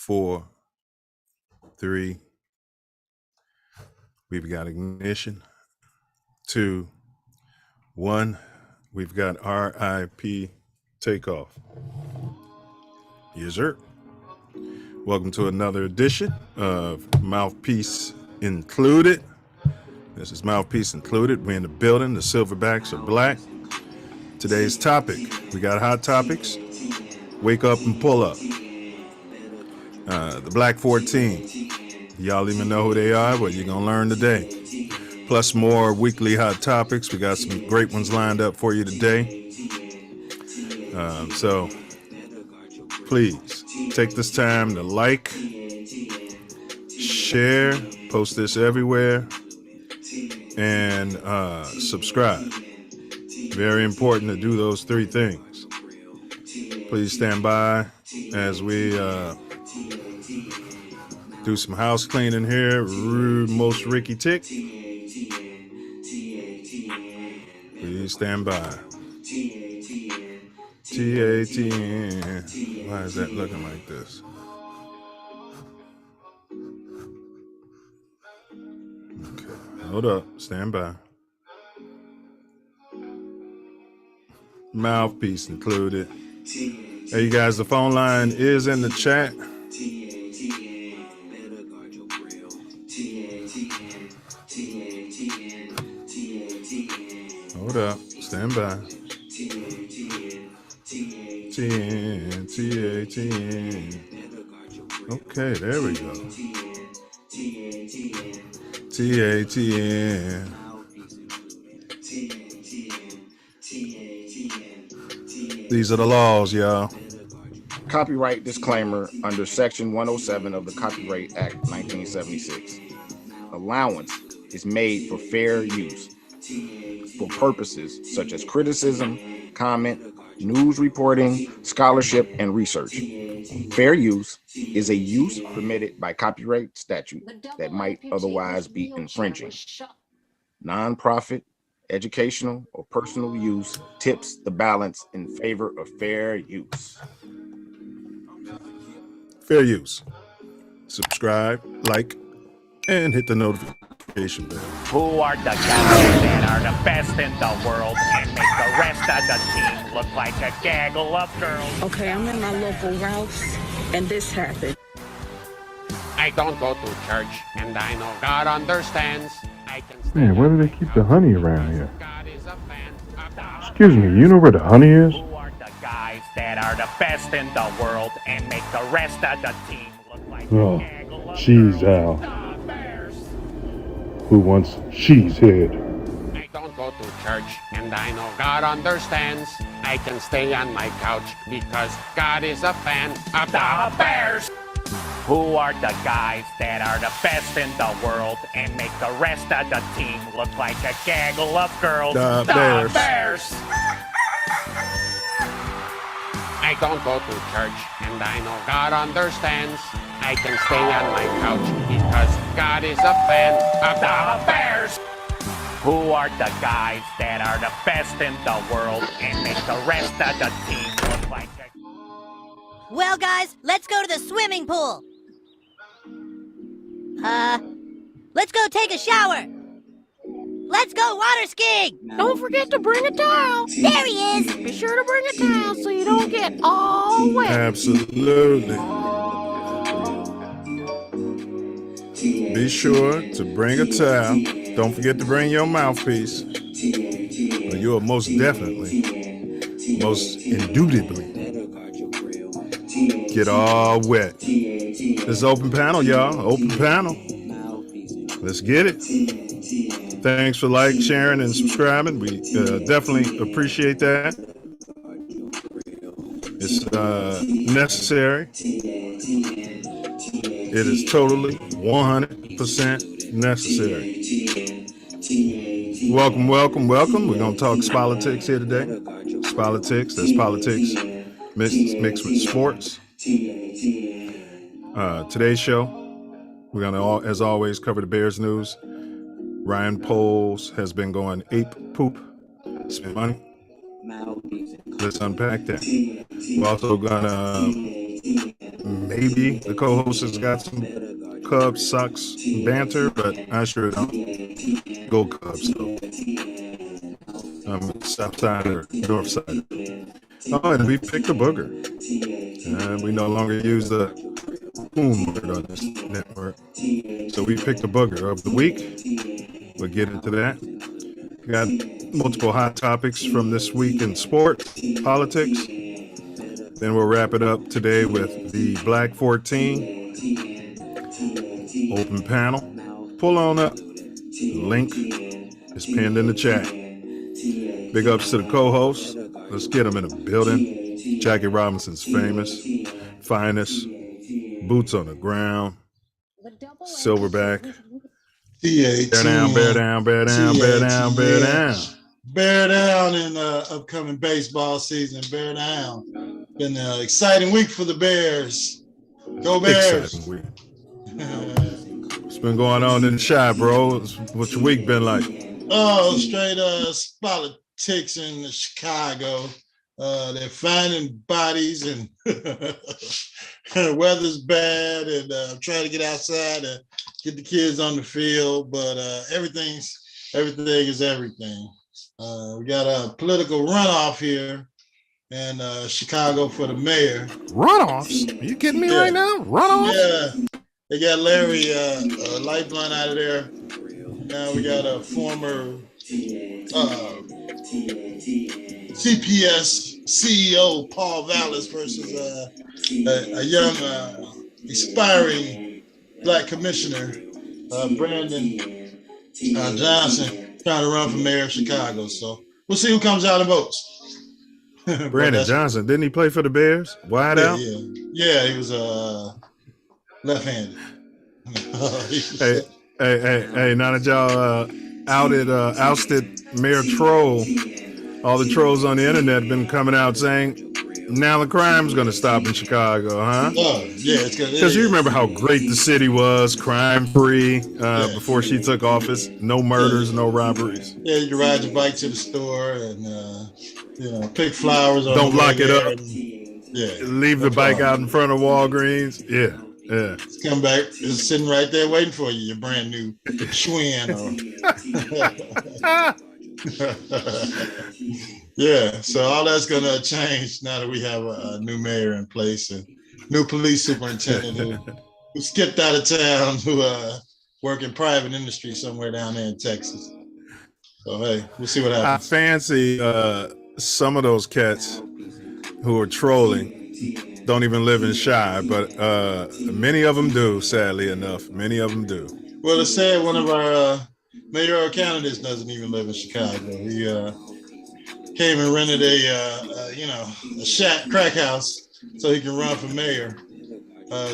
4, 3. We've got ignition. 2, 1. We've got RIP takeoff. Yes, sir. Welcome to another edition of Mouthpiece Included. This is Mouthpiece Included. We're in the building. The Silverbacks are black. Today's topic, we got hot topics. Wake up and pull up. The Black 14. Y'all even know who they are? Well, you're going to learn today. Plus more weekly hot topics. We got some great ones lined up for you today. So please take this time to like, share, post this everywhere, and subscribe. Very important to do those three things. Please stand by as we do some house cleaning here. Most Ricky Tick. Please stand by. TATN. Why is that looking like this? Okay, hold up. Stand by. Mouthpiece Included. Hey, you guys, the phone line is in the chat. Hold up. Stand by. TATN. Okay, there we go. TATN. These are the laws, y'all. Copyright disclaimer under Section 107 of the Copyright Act 1976. Allowance is made for fair use for purposes such as criticism, comment, news reporting, scholarship, and research. Fair use is a use permitted by copyright statute that might otherwise be infringing. Nonprofit, educational, or personal use tips the balance in favor of fair use. Fair use. Subscribe, like, and hit the notification bell. Who are the guys that are the best in the world and make the rest of the team look like a gaggle of girls? Okay, I'm in my local Ralph's, and this happened. I don't go to church, and I know God understands. I can Man, why do they keep the honey around here? God is a fan of the Excuse me, you know where the honey is? Who are the guys that are the best in the world and make the rest of the team look like Oh, a gaggle of geez, girls? Al. The Bears. Who wants cheese head? I don't go to church, and I know God understands. I can stay on my couch because God is a fan of the Bears. Who are the guys that are the best in the world and make the rest of the team look like a gaggle of girls? The Bears. I don't go to church, and I know God understands. I can stay on my couch because God is a fan of the Bears. Who are the guys that are the best in the world and make the rest of the team look like a... Well, guys, let's go to the swimming pool. Let's go take a shower. Let's go water skiing. Don't forget to bring a towel. There he is. Be sure to bring a towel so you don't get all wet. Absolutely. Be sure to bring a towel. Don't forget to bring your mouthpiece. Or you are most definitely, most indubitably get all wet. This is open panel, y'all. Open panel. Let's get it. Thanks for like, sharing, and subscribing. We definitely appreciate that. It's necessary. It is totally 100% necessary. Welcome, welcome, welcome. We're going to talk politics here today. Politics, that's politics mixed with sports. Today's show, we're going to, as always, cover the Bears news. Ryan Poles has been going ape poop. Spend money. Let's unpack that. We're also going to maybe the co-host has got some Cubs Sox banter, but I sure don't. Go Cubs though. South side or north side. Oh, and we picked a booger. We no longer use the word on this network. So we picked a booger of the week. We'll get into that. Got multiple hot topics from this week in sports, politics. Then we'll wrap it up today with the Black 14 open panel. Pull on up. Link is pinned in the chat. Big ups to the co-hosts. Let's get them in the building. Jackie Robinson's famous, finest, boots on the ground, Silverback. Bear down, bear down, bear down, bear down, bear down. Bear down in upcoming baseball season. Bear down. Been an exciting week for the Bears. Go Bears. Exciting week. What's been going on in the Chi, bro? What's your week been like? Oh, straight politics in Chicago. They're finding bodies and the weather's bad, and I'm trying to get outside and get the kids on the field, but everything is everything. We got a political runoff here in Chicago for the mayor. Runoffs? Are you kidding me right now? Runoffs? Yeah. They got Larry Lightblunt out of there. Now we got a former CPS CEO Paul Vallis versus a young aspiring black commissioner Brandon Johnson trying to run for mayor of Chicago. So we'll see who comes out and votes. Brandon Johnson, didn't he play for the Bears? Wide out? Yeah, he was left-handed. Hey, now that y'all ousted Mayor Troll, all the trolls on the internet have been coming out saying, now the crime's going to stop in Chicago, huh? Oh, yeah. It's because you remember how great the city was, crime-free, before she took office. No murders, no robberies. Yeah, you can ride your bike to the store and, pick flowers. Don't lock it up. And, leave the bike out in front of Walgreens. Yeah. Come back. It's sitting right there waiting for you, your brand new Schwinn. Yeah, so all that's going to change now that we have a new mayor in place and new police superintendent who skipped out of town, who work in private industry somewhere down there in Texas. So, hey, we'll see what happens. I fancy some of those cats who are trolling don't even live in Chi, but many of them do, sadly enough. Many of them do. Well, it's sad one of our mayoral candidates doesn't even live in Chicago. He came and rented a shack crack house so he can run for mayor,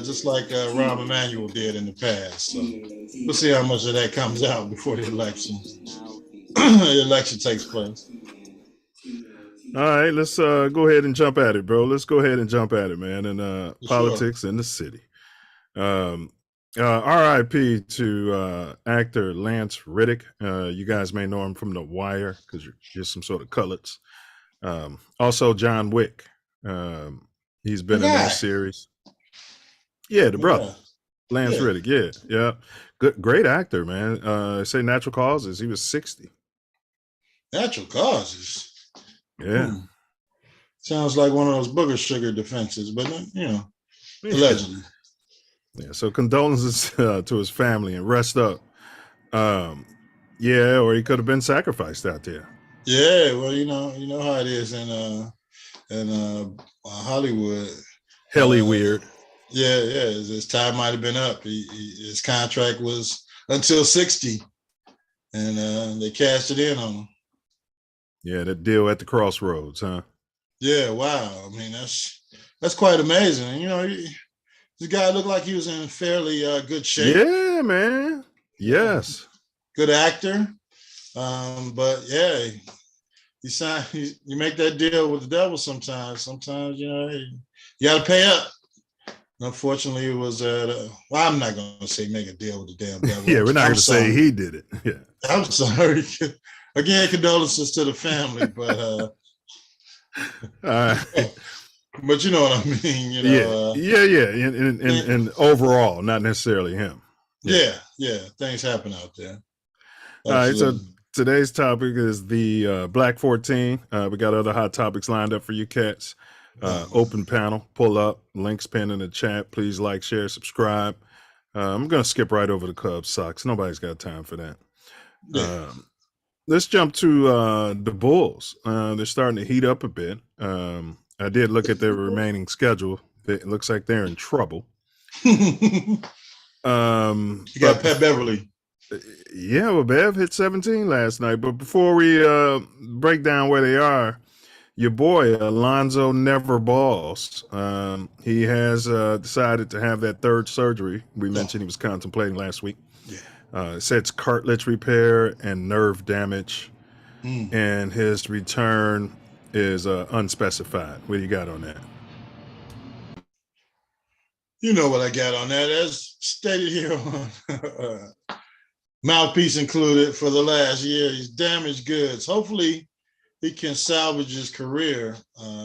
just like Rahm Emanuel did in the past. So we'll see how much of that comes out before the election takes place. All right, let's go ahead and jump at it, bro. Let's go ahead and jump at it, man. And politics in the city. RIP to actor Lance Riddick. You guys may know him from The Wire because you're some sort of cullets. Also, John Wick. He's been in that series. Yeah, the brother, Lance Riddick. Yeah. Good, great actor, man. Say natural causes. He was 60. Natural causes. Yeah. Sounds like one of those booger sugar defenses, but allegedly. Yeah. So condolences to his family and rest up. Or he could have been sacrificed out there. Yeah. Well, you know how it is in Hollywood. Helly weird. Yeah. His time might have been up. His contract was until 60, and they cashed it in on him. Yeah, that deal at the crossroads, huh? Yeah, wow. I mean, that's quite amazing. This guy looked like he was in fairly good shape. Yeah, man. Yes. Good actor. But yeah, you make that deal with the devil sometimes. Sometimes, you got to pay up. Unfortunately, it was I'm not going to say make a deal with the damn devil. Yeah, we're not going to say he did it. Yeah. I'm sorry. Again, condolences to the family, but But you know what I mean. Yeah. And overall, not necessarily him. Yeah. Things happen out there. All right, so Absolutely. today's topic is the Black 14. We got other hot topics lined up for you cats. Open panel, pull up, links pinned in the chat. Please like, share, subscribe. I'm going to skip right over the Cubs Sox. Nobody's got time for that. Yeah. Let's jump to the Bulls. They're starting to heat up a bit. I did look at their remaining schedule. It looks like they're in trouble. You got Pat Beverly. Yeah, well, Bev hit 17 last night. But before we break down where they are, your boy Alonzo never balls. He has decided to have that third surgery we mentioned he was contemplating last week. Yeah. It said it's cartilage repair and nerve damage, and his return is unspecified. What do you got on that? You know what I got on that. As stated here on Mouthpiece included for the last year, he's damaged goods. Hopefully he can salvage his career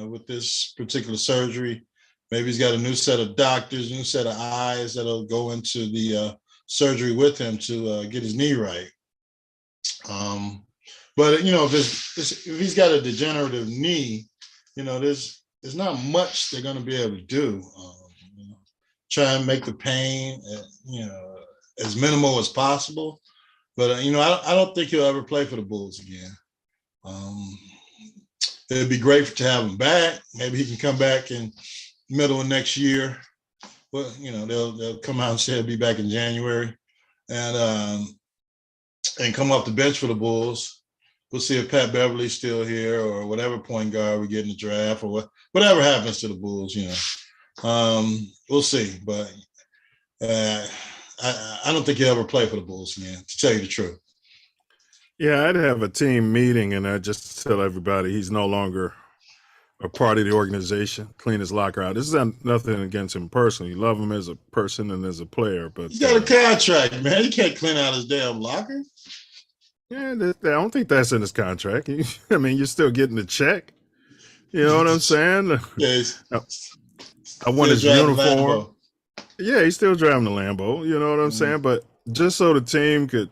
with this particular surgery. Maybe he's got a new set of doctors, new set of eyes that'll go into the surgery with him to get his knee right. But if he's got a degenerative knee, there's not much they're going to be able to do. Try and make the pain, as minimal as possible. But I don't think he'll ever play for the Bulls again. It'd be great to have him back. Maybe he can come back in the middle of next year. Well, they'll come out and say he'll be back in January, and come off the bench for the Bulls. We'll see if Pat Beverly's still here or whatever point guard we get in the draft or whatever happens to the Bulls. We'll see, but I don't think he'll ever play for the Bulls again, to tell you the truth. Yeah, I'd have a team meeting and I'd just tell everybody he's no longer a part of the organization, clean his locker out. This is nothing against him personally. You love him as a person and as a player, but he's got a contract, man. He can't clean out his damn locker. Yeah, I don't think that's in his contract. I mean, you're still getting the check. You know what I'm saying? Yeah, I want his uniform. Yeah, he's still driving the Lambo. You know what I'm saying? But just so the team could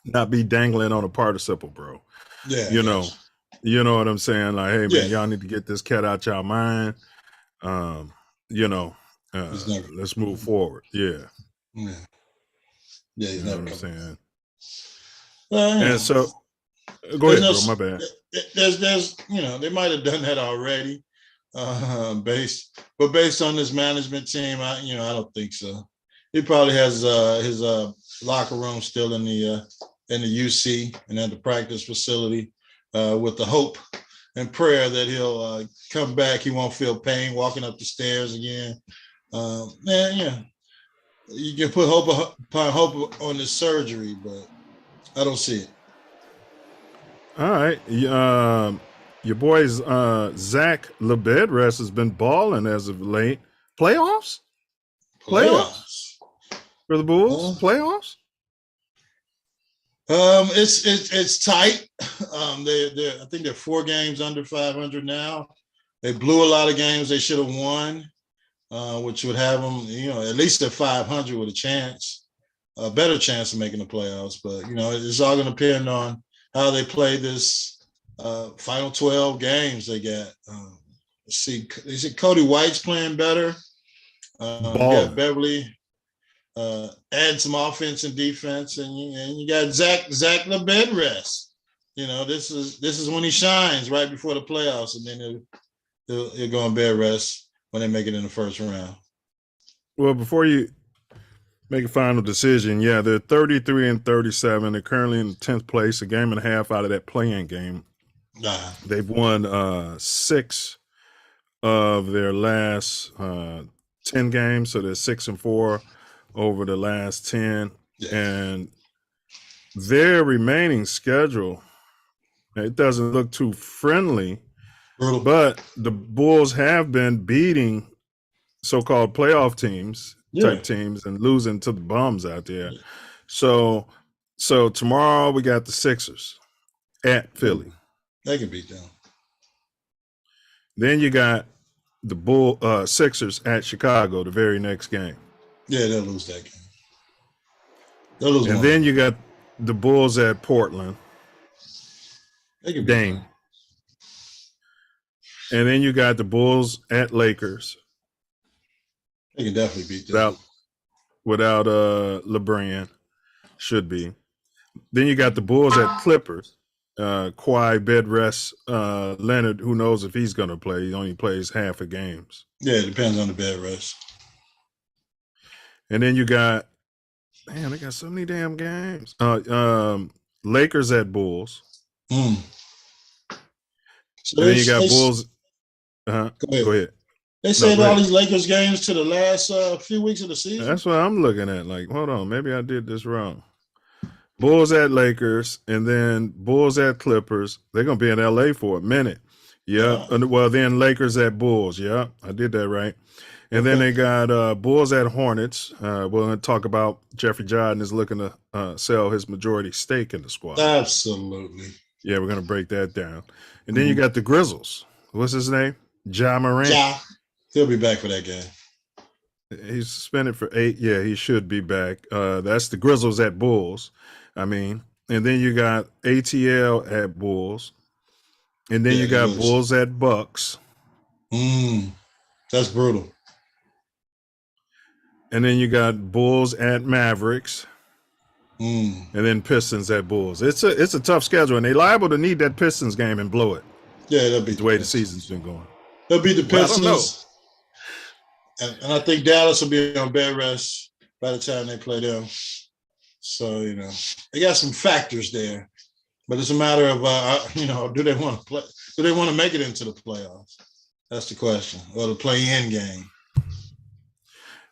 not be dangling on a participle, bro. Yeah. You know what I'm saying? Like, hey, man, y'all need to get this cat out y'all mind. Let's move forward. Yeah. Yeah, he's never what I'm saying? And so, go ahead, bro. My bad. There's they might have done that already, based on this management team. I don't think so. He probably has his locker room still in the UC and at the practice facility, with the hope and prayer that he'll come back. He won't feel pain walking up the stairs again. You can put hope on this surgery, but I don't see it. All right. Your boy's Zach LeBedresse has been balling as of late. Playoffs for the Bulls? Playoffs? It's tight. I think they're 4 games under 500 now. They blew a lot of games they should have won, which would have them, at least at 500 with a better chance of making the playoffs. But it's all going to depend on how they play this final 12 games they got. Let's see. Is it Cody White's playing better? You got Beverly. Add some offense and defense, and you got Zach LeBedresse. This is when he shines right before the playoffs, and then he'll go on bed rest when they make it in the first round. Well, before you make a final decision, yeah, they're 33-37. They're currently in 10th place, a game and a half out of that play-in game. They've won 6 of their last 10 games, so they're 6-4 over the last 10. Yes. And their remaining schedule, it doesn't look too friendly, but the Bulls have been beating so-called playoff teams, type teams, and losing to the bums out there. Yeah. So tomorrow we got the Sixers at Philly. They can beat them. Then you got the Sixers at Chicago the very next game. Yeah, they'll lose that game. They'll lose And one. then you got the Bulls at Portland. They can be Dame. fine. And then you got the Bulls at Lakers. They can definitely beat them. Without LeBron. Should be. Then you got the Bulls at Clippers. Kawhi bed rest Leonard, who knows if he's going to play. He only plays half of games. Yeah, it depends on the bed rest. And then you got, man, they got so many damn games. Lakers at Bulls. So and then you got Bulls. Go Go ahead. They said all these Lakers games to the last few weeks of the season. That's what I'm looking at. Like, hold on, maybe I did this wrong. Bulls at Lakers, and then Bulls at Clippers. They're going to be in LA for a minute. Yeah. Well, then Lakers at Bulls. Yeah, I did that right. And then they got Bulls at Hornets. We're going to talk about Jeffrey Jordan is looking to sell his majority stake in the squad. Absolutely. Yeah, we're going to break that down. And then you got the Grizzlies. What's his name? Ja Morant. Ja. He'll be back for that game. He's suspended for 8. Yeah, he should be back. That's the Grizzlies at Bulls. And then you got ATL at Bulls. And then you got Bulls at Bucks. That's brutal. And then you got Bulls at Mavericks. And then Pistons at Bulls. It's a tough schedule, and they're liable to need that Pistons game and blow it. Yeah, that'll be the way the season's been going. They'll be the Pistons. Well, I don't know. And I think Dallas will be on bed rest by the time they play them. So, they got some factors there. But it's a matter of, do they want to play? Do they want to make it into the playoffs? That's the question. Or the play-in game.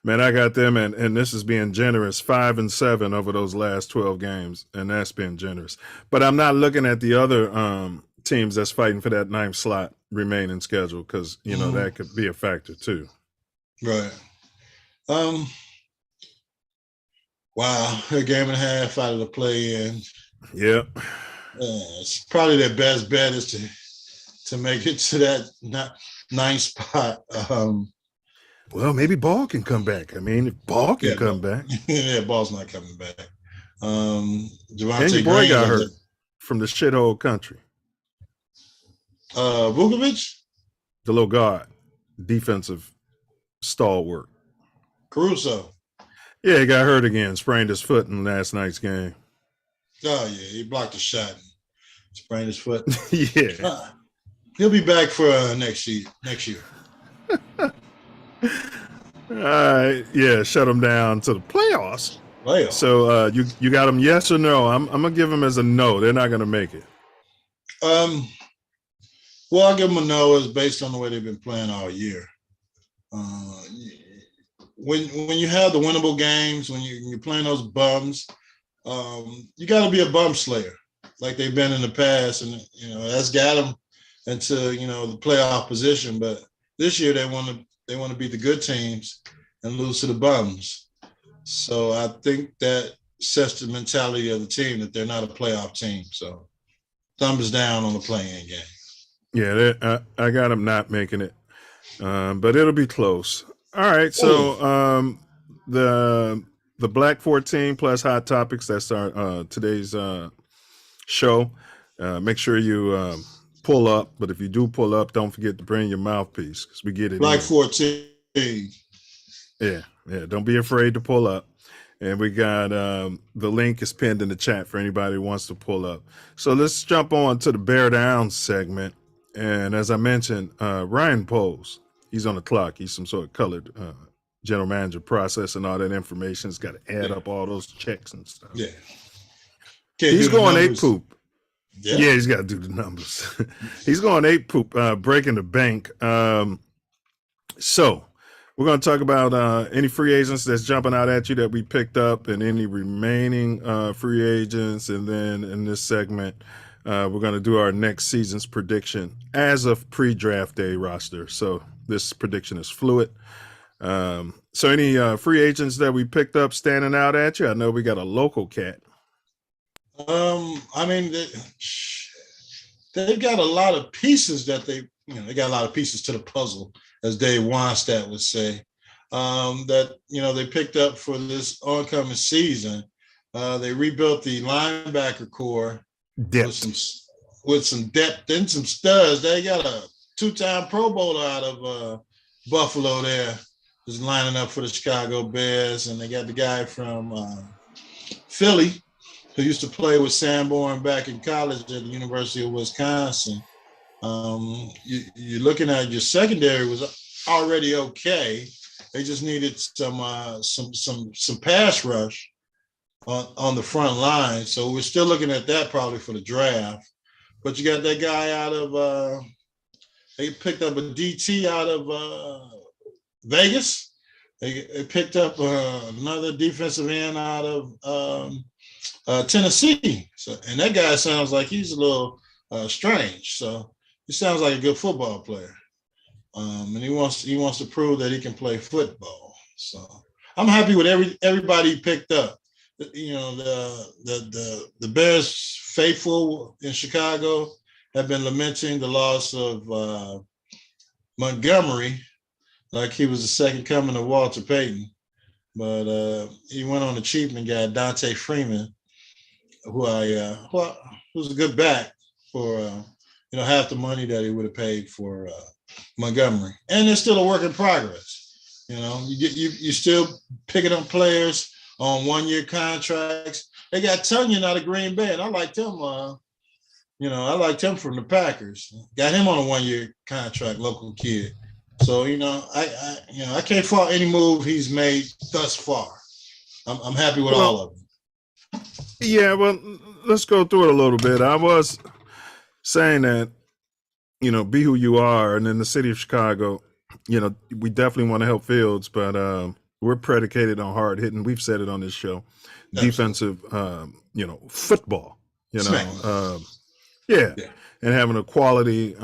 Man, I got them, and this is being generous, 5-7 over those last 12 games, and that's been generous. But I'm not looking at the other teams that's fighting for that 9th slot remaining schedule because, that could be a factor too. Right. Wow, a game and a half out of the play-in. Yep. It's probably their best bet is to make it to that 9th spot. Well, maybe Ball can come back. If Ball can come back. Yeah, Ball's not coming back. And Javonte your boy Green got hurt from the shithole country. Vukovic? The little guard, defensive stalwart. Caruso. Yeah, he got hurt again, sprained his foot in last night's game. Oh, yeah, he blocked a shot and sprained his foot. Yeah. He'll be back for next year. All right, yeah, shut them down to the playoffs. So you got them yes or no? I'm gonna give them as a no. They're not gonna make it. Well, I'll give them a no. Is based on the way they've been playing all year. When you have the winnable games, when you're playing those bums, you got to be a bum slayer like they've been in the past, and that's got them into the playoff position. But this year they want to beat the good teams and lose to the bums. So I think that sets the mentality of the team that they're not a playoff team. So thumbs down on the play-in game. Yeah, I got them not making it, but it'll be close. All right, so the Black 14 plus Hot Topics, that's our today's show. Make sure you pull up, but if you do pull up, don't forget to bring your mouthpiece because we get it. Black 14. Yeah, don't be afraid to pull up. And we got the link is pinned in the chat for anybody who wants to pull up. So let's jump on to the Bear Down segment. And as I mentioned, Ryan Poles, he's on the clock. He's some sort of colored general manager processing all that information. He's got to add up all those checks and stuff. Yeah. He's going 8 poop. Yeah, he's got to do the numbers. He's going 8 poop, breaking the bank. So we're going to talk about any free agents that's jumping out at you that we picked up and any remaining free agents. And then in this segment, we're going to do our next season's prediction as of pre-draft day roster. So this prediction is fluid. So any free agents that we picked up standing out at you? I know we got a local cat. They've got a lot of pieces that they got a lot of pieces to the puzzle as Dave Wannstedt would say, that, they picked up for this oncoming season. They rebuilt the linebacker core with some depth and some studs. They got a 2-time Pro Bowler out of Buffalo there, just lining up for the Chicago Bears. And they got the guy from Philly who used to play with Sanborn back in college at the University of Wisconsin. You're looking at your secondary was already okay. They just needed some pass rush on the front line. So we're still looking at that probably for the draft. But you got that guy out of they picked up a DT out of Vegas. They picked up another defensive end out of Tennessee. So, and that guy sounds like he's a little strange. So he sounds like a good football player. And he wants to prove that he can play football. So I'm happy with everybody he picked up. The Bears faithful in Chicago have been lamenting the loss of Montgomery, like he was the second coming of Walter Payton. But he went on the cheap and got Dante Freeman, who's a good back for half the money that he would have paid for Montgomery. And it's still a work in progress. You still picking up players on 1-year contracts. They got Tunyon out of Green Bay, and I liked him. I liked him from the Packers. Got him on a 1-year contract, local kid. So I can't fault any move he's made thus far. I'm happy with all of them. Yeah, well, let's go through it a little bit. I was saying that, be who you are, and in the city of Chicago, we definitely want to help Fields, but we're predicated on hard hitting. We've said it on this show, defensive, football, and having a quality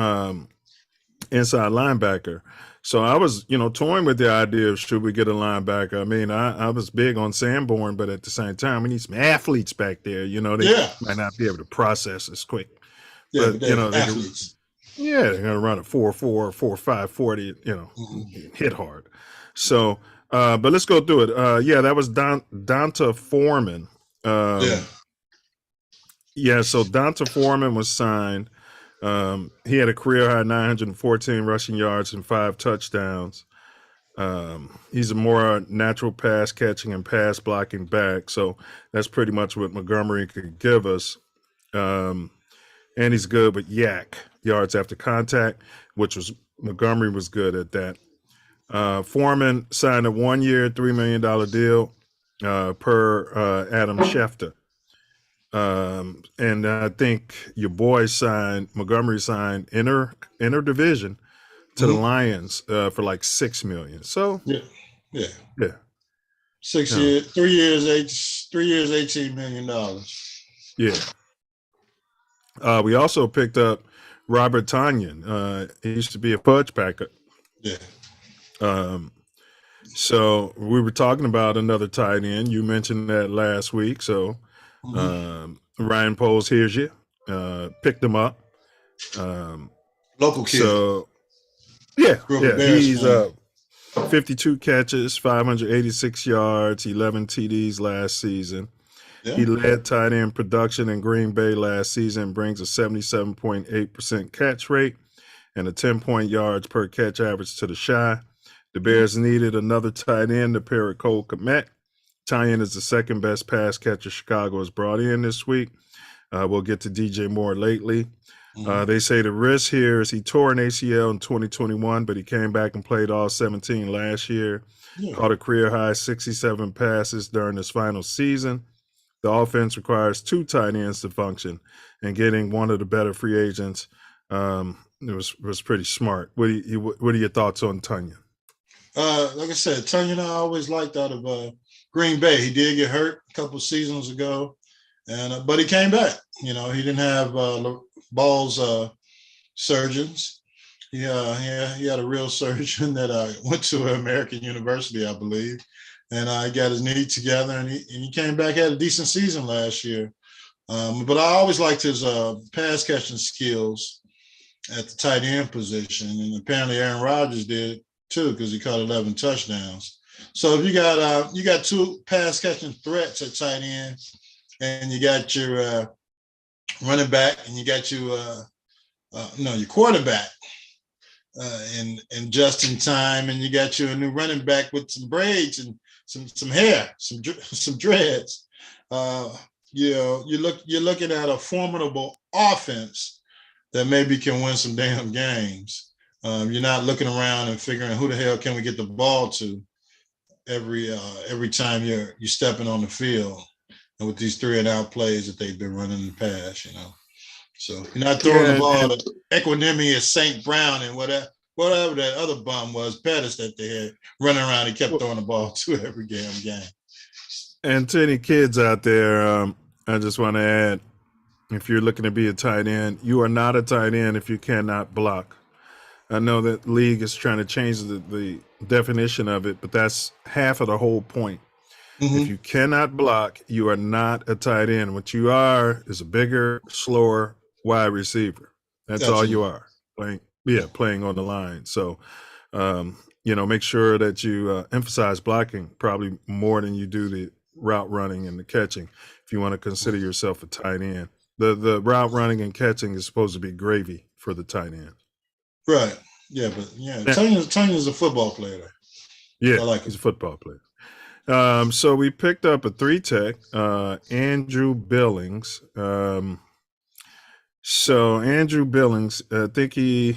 inside linebacker. So I was, toying with the idea of should we get a linebacker. I mean, I was big on Sanborn, but at the same time, we need some athletes back there. They might not be able to process as quick. Yeah, but athletes. They're going to run a 4.4, 4.5, 40, hit hard. So, but let's go through it. That was Donta Foreman. So Donta Foreman was signed. He had a career high 914 rushing yards and 5 touchdowns. He's a more natural pass catching and pass blocking back. So that's pretty much what Montgomery could give us. And he's good with yak, yards after contact, which was Montgomery was good at that. Foreman signed a 1-year, $3 million deal per Adam Schefter. And I think your boy Montgomery signed inter division to the Lions for like $6 million. So yeah. 6 years, 3 years, $18 million. Yeah. We also picked up Robert Tonyan. He used to be a fudge packer. Yeah. So we were talking about another tight end. You mentioned that last week. So Ryan Poles hears you. Picked him up. Local kid. So he's 52 catches, 586 yards, 11 TDs last season. Yeah. He led tight end production in Green Bay last season, brings a 77.8% catch rate and a 10 yards per catch average to the shy. The Bears needed another tight end to pair with Cole Kmet. Tonyan is the second best pass catcher Chicago has brought in this week. We'll get to DJ Moore lately. They say the risk here is he tore an ACL in 2021, but he came back and played all 17 last year. Caught a career high 67 passes during his final season. The offense requires 2 tight ends to function, and getting one of the better free agents was pretty smart. What are your thoughts on Tonyan? Like I said, Tonyan I always liked out of Green Bay. He did get hurt a couple of seasons ago, and but he came back. He didn't have Ball's surgeons. He had a real surgeon that went to American University, I believe. And he got his knee together, and he came back, had a decent season last year. But I always liked his pass catching skills at the tight end position, and apparently Aaron Rodgers did too, because he caught 11 touchdowns. So if you got two pass catching threats at tight end, and you got your running back, and you got your quarterback and just in time, and you got your new running back with some braids and some hair, some dreads. You're looking at a formidable offense that maybe can win some damn games. You're not looking around and figuring who the hell can we get the ball to every time you're stepping on the field, and with these 3-and-out plays that they've been running in the past, So you're not throwing the ball to Equanimous St. Brown and whatever that other bum was, Pettis, that they had running around. He kept throwing the ball to every damn game. And to any kids out there, I just want to add, if you're looking to be a tight end, you are not a tight end if you cannot block. I know that league is trying to change the definition of it, but that's half of the whole point. Mm-hmm. If you cannot block, you are not a tight end. What you are is a bigger, slower wide receiver. That's all you are, playing on the line. So, make sure that you emphasize blocking probably more than you do the route running and the catching if you want to consider yourself a tight end. The route running and catching is supposed to be gravy for the tight end. Right. Yeah, but Tanya's a football player. Yeah, I like he's a football player. So we picked up a 3-tech, Andrew Billings. So Andrew Billings, I think he,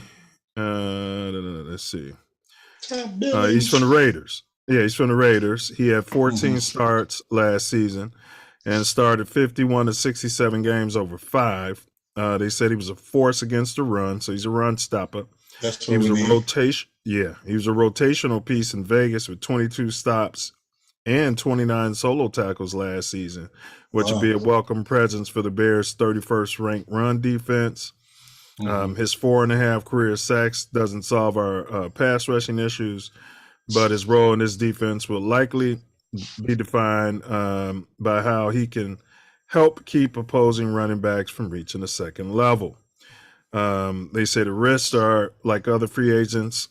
let's see. He's from the Raiders. Yeah, he's from the Raiders. He had 14 starts last season and started 51 to 67 games over 5. They said he was a force against the run, so he's a run stopper. That's what he was a rotation. Yeah, he was a rotational piece in Vegas with 22 stops and 29 solo tackles last season, which would be a welcome presence for the Bears' 31st ranked run defense. His 4.5 career sacks doesn't solve our pass rushing issues, but his role in this defense will likely be defined by how he can help keep opposing running backs from reaching the second level. They say the risks are like other free agents.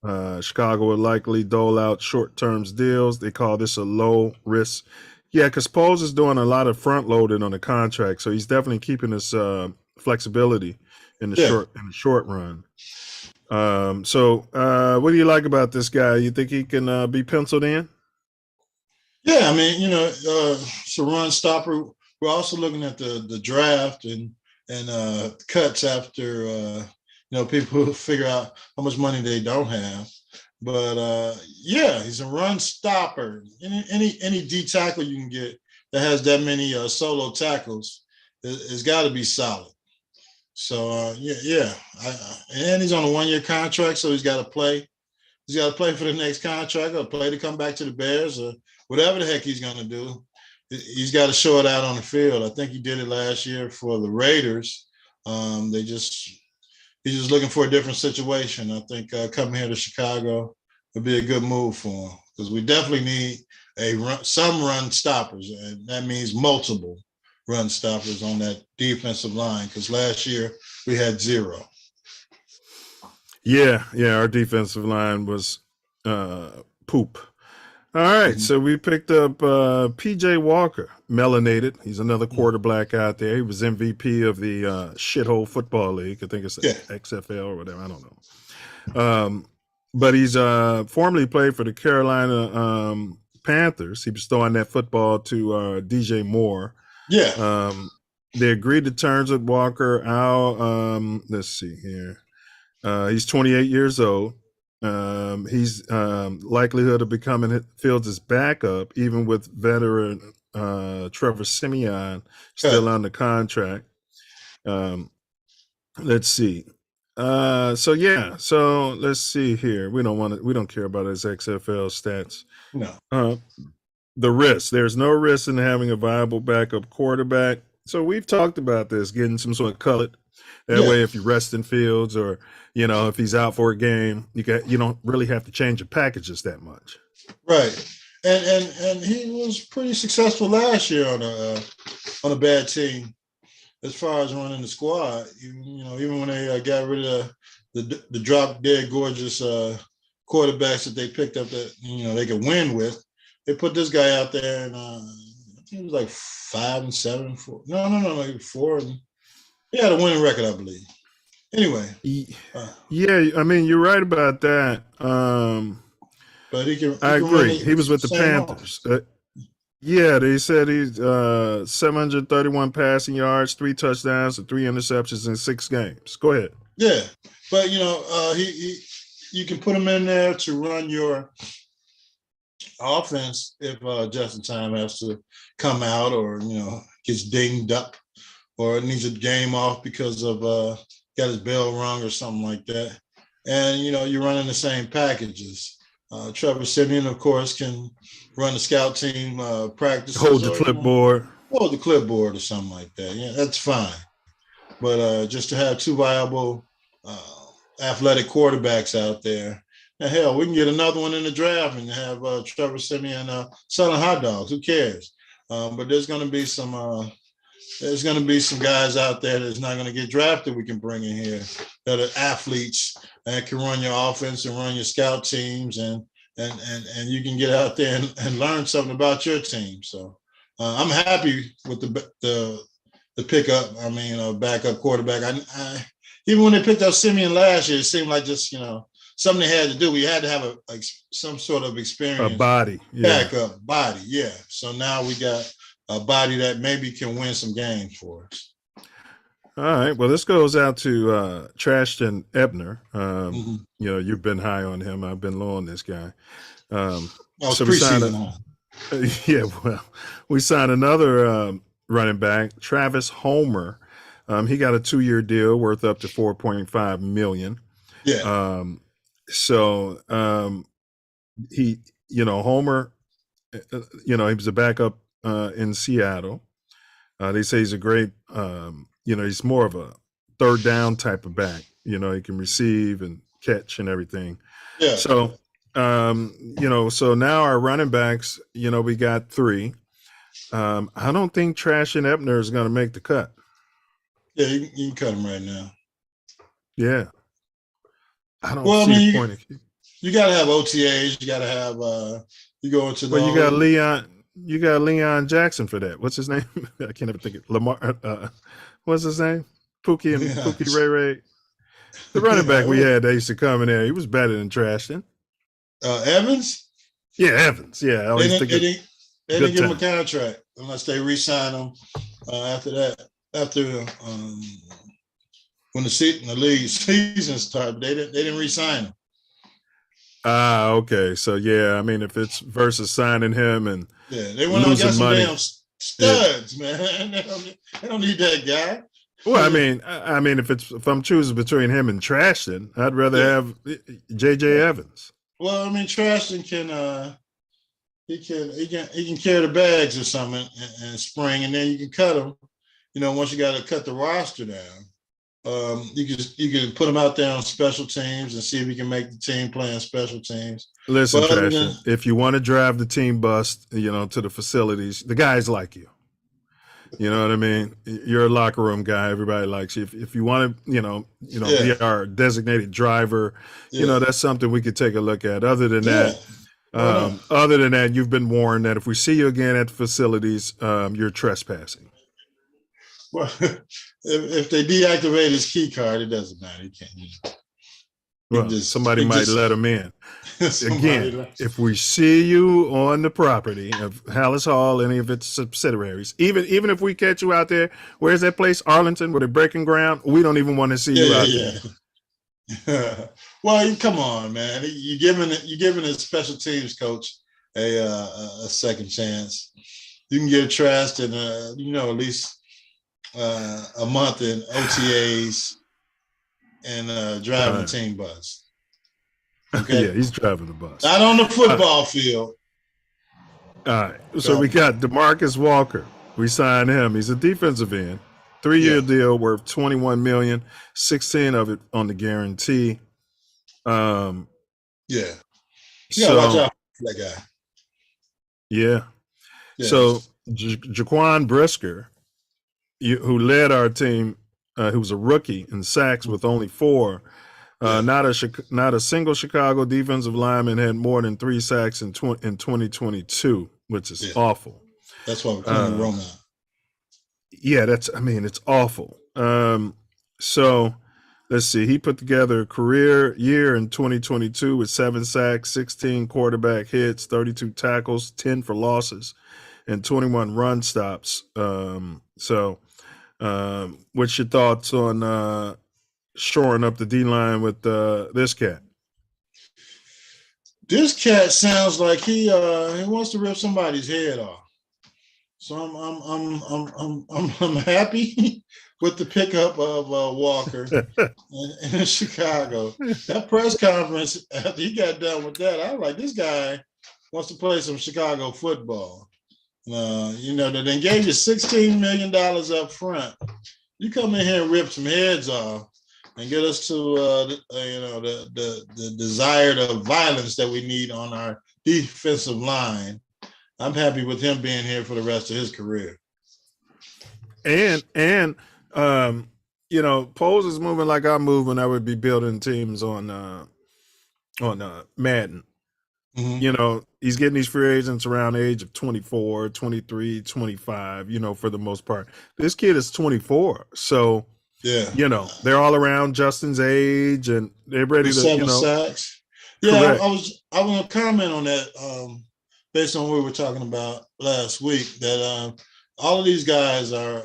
Chicago would likely dole out short-term deals. They call this a low risk. Yeah, because Poles is doing a lot of front loading on the contract, so he's definitely keeping his flexibility in the short run. So what do you like about this guy? You think he can be penciled in? Yeah, I mean, it's a run stopper. We're also looking at the draft and cuts after people who figure out how much money they don't have. But he's a run stopper. Any D tackle you can get that has that many solo tackles has got to be solid. So and he's on a 1-year contract, so he's got to play. He's got to play for the next contract, or play to come back to the Bears, or whatever the heck he's going to do. He's got to show it out on the field. I think he did it last year for the Raiders. He's just looking for a different situation. I think coming here to Chicago would be a good move for him, because we definitely need some run stoppers, and that means multiple run stoppers on that defensive line, because last year we had 0. Yeah, our defensive line was poop. All right, so we picked up P.J. Walker, melanated. He's another quarterback out there. He was MVP of the shithole football league. I think it's XFL or whatever. I don't know. But he's formerly played for the Carolina Panthers. He was throwing that football to DJ Moore. Yeah. They agreed to terms with Walker. Let's see here. He's 28 years old. He's likelihood of becoming Fields' backup, even with veteran Trevor Siemian still under contract. Let's see. So let's see here. We don't care about his XFL stats. No. The risk. There's no risk in having a viable backup quarterback. So we've talked about this, getting some sort of cullet. That way, if you rest in Fields, or if he's out for a game, you don't really have to change your packages that much. Right, and he was pretty successful last year on a bad team as far as running the squad. Even when they got rid of the drop dead gorgeous quarterbacks that they picked up that they could win with. They put this guy out there, and I think it was like 5-7. No, like 4. And he had a winning record, I believe. Anyway, yeah, I mean, you're right about that. But I agree. He was with the Panthers. Yeah, they said he's 731 passing yards, 3 touchdowns, and 3 interceptions in 6 games. Go ahead. Yeah, but you can put him in there to run your offense if Justin Time has to come out or gets dinged up or needs a game off because of got his bell rung or something like that. And you're running the same packages. Trevor Siemian, of course, can run the scout team practice. Hold the clipboard. Hold the clipboard or something like that. Yeah, that's fine. But just to have 2 viable athletic quarterbacks out there, and hell, we can get another one in the draft and have Trevor Siemian selling hot dogs. Who cares? But there's going to be some guys out there that's not going to get drafted. We can bring in here that are athletes and can run your offense and run your scout teams, and you can get out there and learn something about your team. So I'm happy with the pickup. I mean, backup quarterback. I even when they picked up Simeon last year, it seemed like just something they had to do. We had to have some sort of experience, a body, backup body, yeah. So now we got a body that maybe can win some games for us. All right. Well, this goes out to Trashton Ebner. You've been high on him. I've been low on this guy. So we signed we signed another running back, Travis Homer. He got a 2-year deal worth up to $4.5 million. Yeah. He, Homer, he was a backup in Seattle. They say he's a great, he's more of a third down type of back. He can receive and catch and everything. Yeah. So, so now our running backs, we got 3. I don't think Trash and Ebner is going to make the cut. Yeah, you can cut him right now. Yeah. I don't see the point. You got to have OTAs. You got to have, you go into the. Well, you got Leon Jackson for that. What's his name? I can't even think of Lamar. What's his name? Pookie Ray Ray. The running back we had that used to come in there, he was better than Trashton. Evans? Yeah, Evans. Yeah. They didn't give him a contract unless they re-sign him after that. After when the league season started, they didn't re-sign him. Okay. So yeah, I mean, if it's versus signing him and they went out and got some damn studs, man. They don't need that guy. Well, I mean, if I'm choosing between him and Trashton, I'd rather have J.J. Evans. Well, I mean, Trashton can he can carry the bags or something and spring, and then you can cut him. Once you got to cut the roster down, you can put him out there on special teams and see if you can make the team playing special teams. Listen, Trashton, if you want to drive the team bus, to the facilities, the guys like you. You know what I mean? You're a locker room guy. Everybody likes you. If you want to, be our designated driver, that's something we could take a look at. Other than that, you've been warned that if we see you again at the facilities, you're trespassing. Well, if they deactivate his key card, it doesn't matter. He can't. Well, somebody might let him in. Again, if we see you on the property of Hallis Hall, any of its subsidiaries, even if we catch you out there, where's that place, Arlington, where they're breaking ground? We don't even want to see you out there. Well, come on, man. You're giving his special teams coach a second chance. You can get trashed in at least a month in OTAs and driving the team bus. Okay. Yeah, he's driving the bus. Not on the football field. All right. So we got DeMarcus Walker. We signed him. He's a defensive end. 3-year deal worth $21 million, 16 of it on the guarantee. You gotta watch out for that guy. Yeah. So Jaquan Brisker, who led our team, who was a rookie in sacks with only 4, Not a single Chicago defensive lineman had more than 3 sacks in 2022, which is awful. That's why we're calling Roma. Yeah, it's awful. So let's see. He put together a career year in 2022 with 7 sacks, 16 quarterback hits, 32 tackles, 10 for losses, and 21 run stops. What's your thoughts on shoring up the D line with this cat? This cat sounds like he wants to rip somebody's head off. So I'm happy with the pickup of Walker in Chicago. That press conference after he got done with that, I was like, this guy wants to play some Chicago football. They then gave you $16 million up front. You come in here and rip some heads off and get us to the desired violence that we need on our defensive line. I'm happy with him being here for the rest of his career. And Poles is moving like I'm moving. I would be building teams on Madden. Mm-hmm. He's getting these free agents around the age of 24, 23, 25, for the most part. This kid is 24. So, yeah, they're all around Justin's age and they're ready to, 7 sacks. Yeah, correct. I was going to comment on that based on what we were talking about last week, that all of these guys are,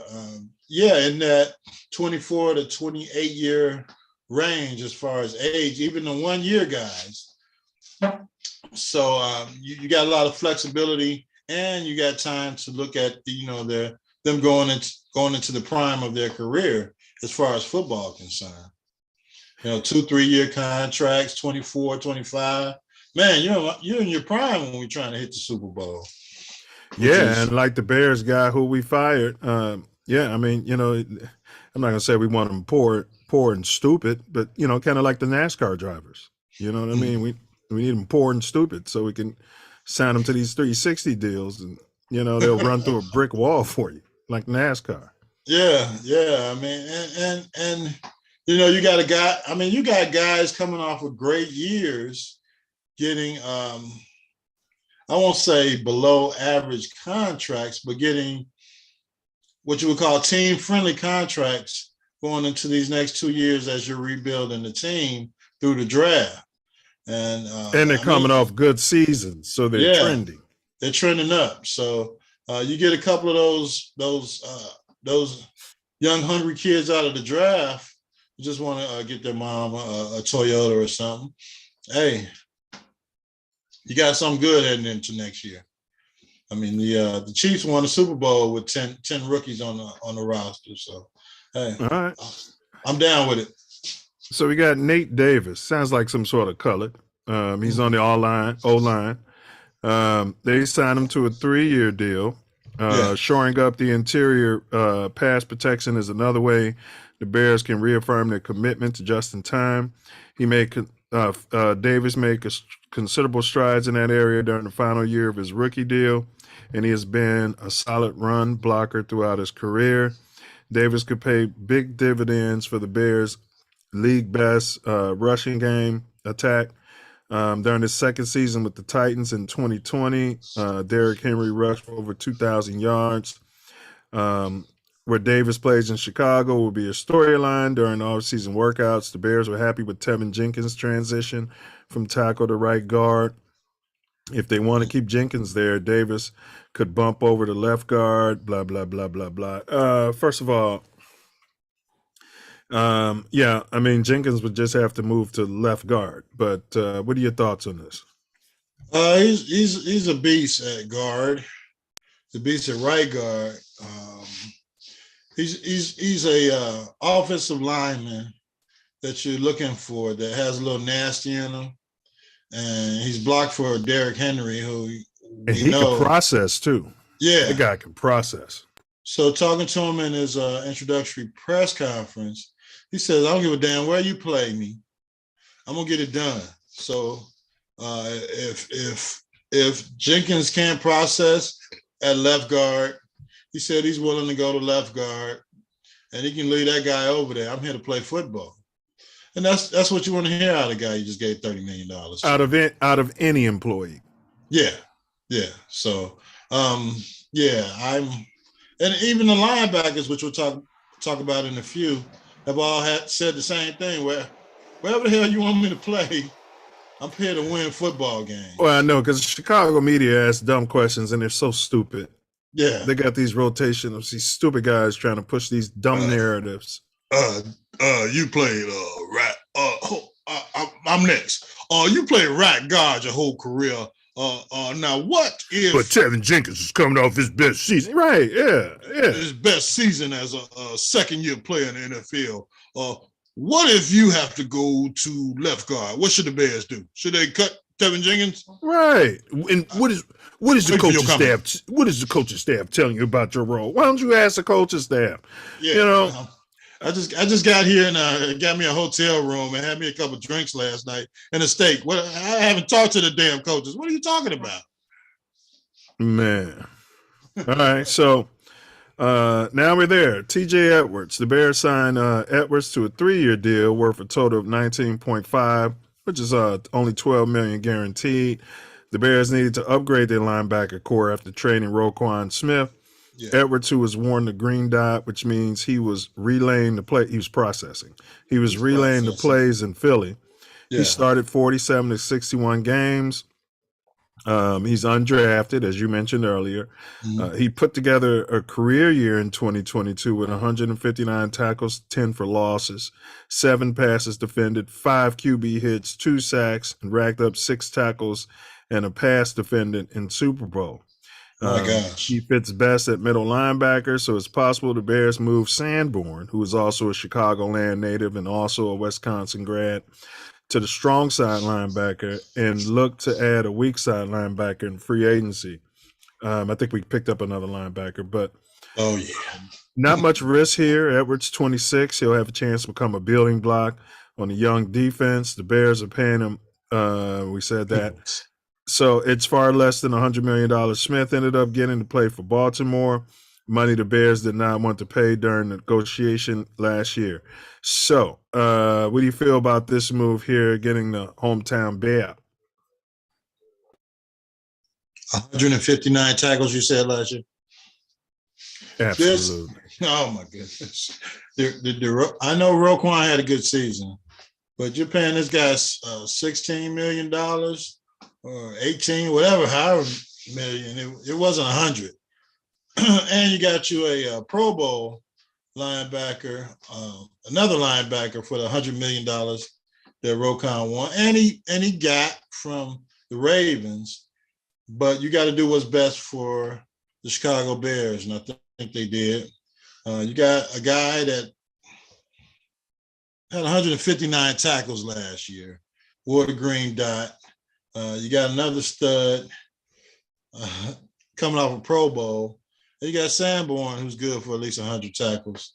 in that 24 to 28 year range as far as age, even the 1 year guys. So you got a lot of flexibility, and you got time to look at them going into the prime of their career as far as football concerned. 2-3 year contracts, 24, 25. Man, you're in your prime when we're trying to hit the Super Bowl. And like the Bears guy who we fired, I'm not gonna say we want them poor and stupid, but kind of like the NASCAR drivers. You know what I mean? We need them poor and stupid so we can sign them to these 360 deals, and they'll run through a brick wall for you like NASCAR. Yeah. I mean, and you got a guy. I mean, you got guys coming off of great years, getting I won't say below average contracts, but getting what you would call team-friendly contracts going into these next 2 years as you're rebuilding the team through the draft. And they're coming off good seasons, so they're trending. They're trending up. So you get a couple of those young hungry kids out of the draft who just want to get their mom a Toyota or something. Hey, you got something good heading into next year. I mean, the Chiefs won a Super Bowl with 10 rookies on the roster. So, hey, all right. I'm down with it. So we got Nate Davis. Sounds like some sort of colored. He's on the O-line. They signed him to a 3-year deal. Shoring up the interior pass protection is another way the Bears can reaffirm their commitment to just in time. Davis made considerable strides in that area during the final year of his rookie deal, and he has been a solid run blocker throughout his career. Davis could pay big dividends for the Bears' league best rushing game attack. During his second season with the Titans in 2020, Derrick Henry rushed for over 2,000 yards. Where Davis plays in Chicago will be a storyline during off-season workouts. The Bears were happy with Tevin Jenkins' transition from tackle to right guard. If they want to keep Jenkins there, Davis could bump over to left guard, blah, blah, blah, blah, blah. First of all, Jenkins would just have to move to left guard. But what are your thoughts on this? He's a beast at guard. The beast at right guard. He's a offensive lineman that you're looking for that has a little nasty in him, and he's blocked for Derrick Henry, who he can process too. Yeah, the guy can process. So talking to him in his introductory press conference, he says, "I don't give a damn where you play me. I'm gonna get it done." So if Jenkins can't process at left guard, he said he's willing to go to left guard, and he can lead that guy over there. I'm here to play football. And that's what you want to hear out of a guy you just gave $30 million. Out of any employee. Yeah. So, and even the linebackers, which we'll talk about in a few, have all said the same thing. Wherever the hell you want me to play, I'm here to win football games. Well, I know, because Chicago media asks dumb questions and they're so stupid. Yeah. They got these rotation of these stupid guys trying to push these dumb narratives. You played right. I'm next. You played right guard your whole career. Now what if? But Tevin Jenkins is coming off his best season. Right? Yeah. His best season as a second-year player in the NFL. What if you have to go to left guard? What should the Bears do? Should they cut Tevin Jenkins? Right. And what is the coaching staff? What is the coaching staff telling you about your role? Why don't you ask the coaching staff? Yeah. I just got here and got me a hotel room and had me a couple of drinks last night and a steak. I haven't talked to the damn coaches. What are you talking about? Man. All right. So now we're there. TJ Edwards. The Bears signed Edwards to a 3-year deal worth a total of $19.5, which is only $12 million guaranteed. The Bears needed to upgrade their linebacker core after trading Roquan Smith. Yeah. Edwards, who was worn the green dot, which means he was relaying the play. He was processing. He was relaying the plays in Philly. Yeah. He started 47 to 61 games. He's undrafted, as you mentioned earlier. Mm-hmm. He put together a career year in 2022 with 159 tackles, 10 for losses, 7 passes defended, 5 QB hits, 2 sacks, and racked up 6 tackles and a pass defended in Super Bowl. Oh my gosh. He fits best at middle linebacker, so it's possible the Bears move Sanborn, who is also a Chicagoland native and also a Wisconsin grad, to the strong side linebacker and look to add a weak side linebacker in free agency. I think we picked up another linebacker, but not much risk here. Edwards, 26. He'll have a chance to become a building block on the young defense. The Bears are paying him. We said that. So it's far less than $100 million. Smith ended up getting to play for Baltimore, money the Bears did not want to pay during the negotiation last year. So what do you feel about this move here, getting the hometown Bear? 159 tackles, you said last year? Absolutely. Oh, my goodness. I know Roquan had a good season, but you're paying this guy $16 million or 18, whatever, however million. It wasn't 100. And you got you a Pro Bowl linebacker, another linebacker for the $100 million that Roquan won. And he got from the Ravens, but you got to do what's best for the Chicago Bears, and I think they did. You got a guy that had 159 tackles last year, wore the green dot. You got another stud coming off a Pro Bowl. And you got Sanborn, who's good for at least 100 tackles.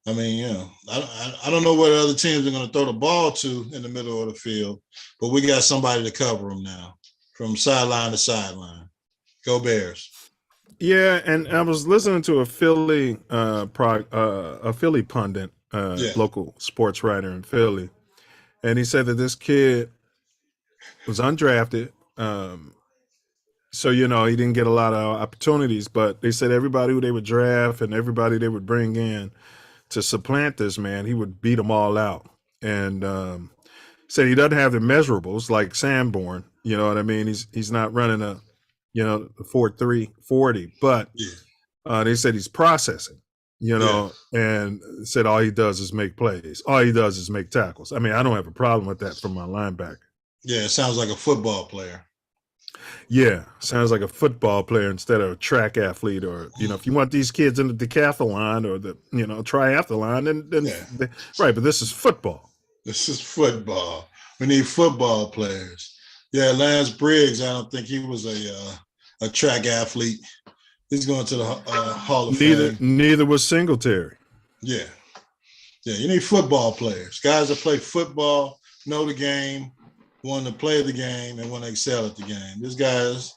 I mean, I don't know what other teams are going to throw the ball to in the middle of the field, but we got somebody to cover them now from sideline to sideline. Go Bears. Yeah, and I was listening to a Philly pundit, local sports writer in Philly, and he said that this kid was undrafted. So, he didn't get a lot of opportunities, but they said everybody who they would draft and everybody they would bring in to supplant this man, he would beat them all out. And said he doesn't have the measurables like Sanborn, you know what I mean? He's not running a 4.3 40, but they said he's processing, and said all he does is make plays. All he does is make tackles. I mean, I don't have a problem with that from my linebacker. Yeah, it sounds like a football player. Yeah, sounds like a football player instead of a track athlete, or if you want these kids in the decathlon or the triathlon, then right. But this is football. This is football. We need football players. Yeah, Lance Briggs. I don't think he was a track athlete. He's going to the Hall of Fame. Neither was Singletary. Yeah. You need football players, guys that play football, know the game, want to play the game, and want to excel at the game. This guy's,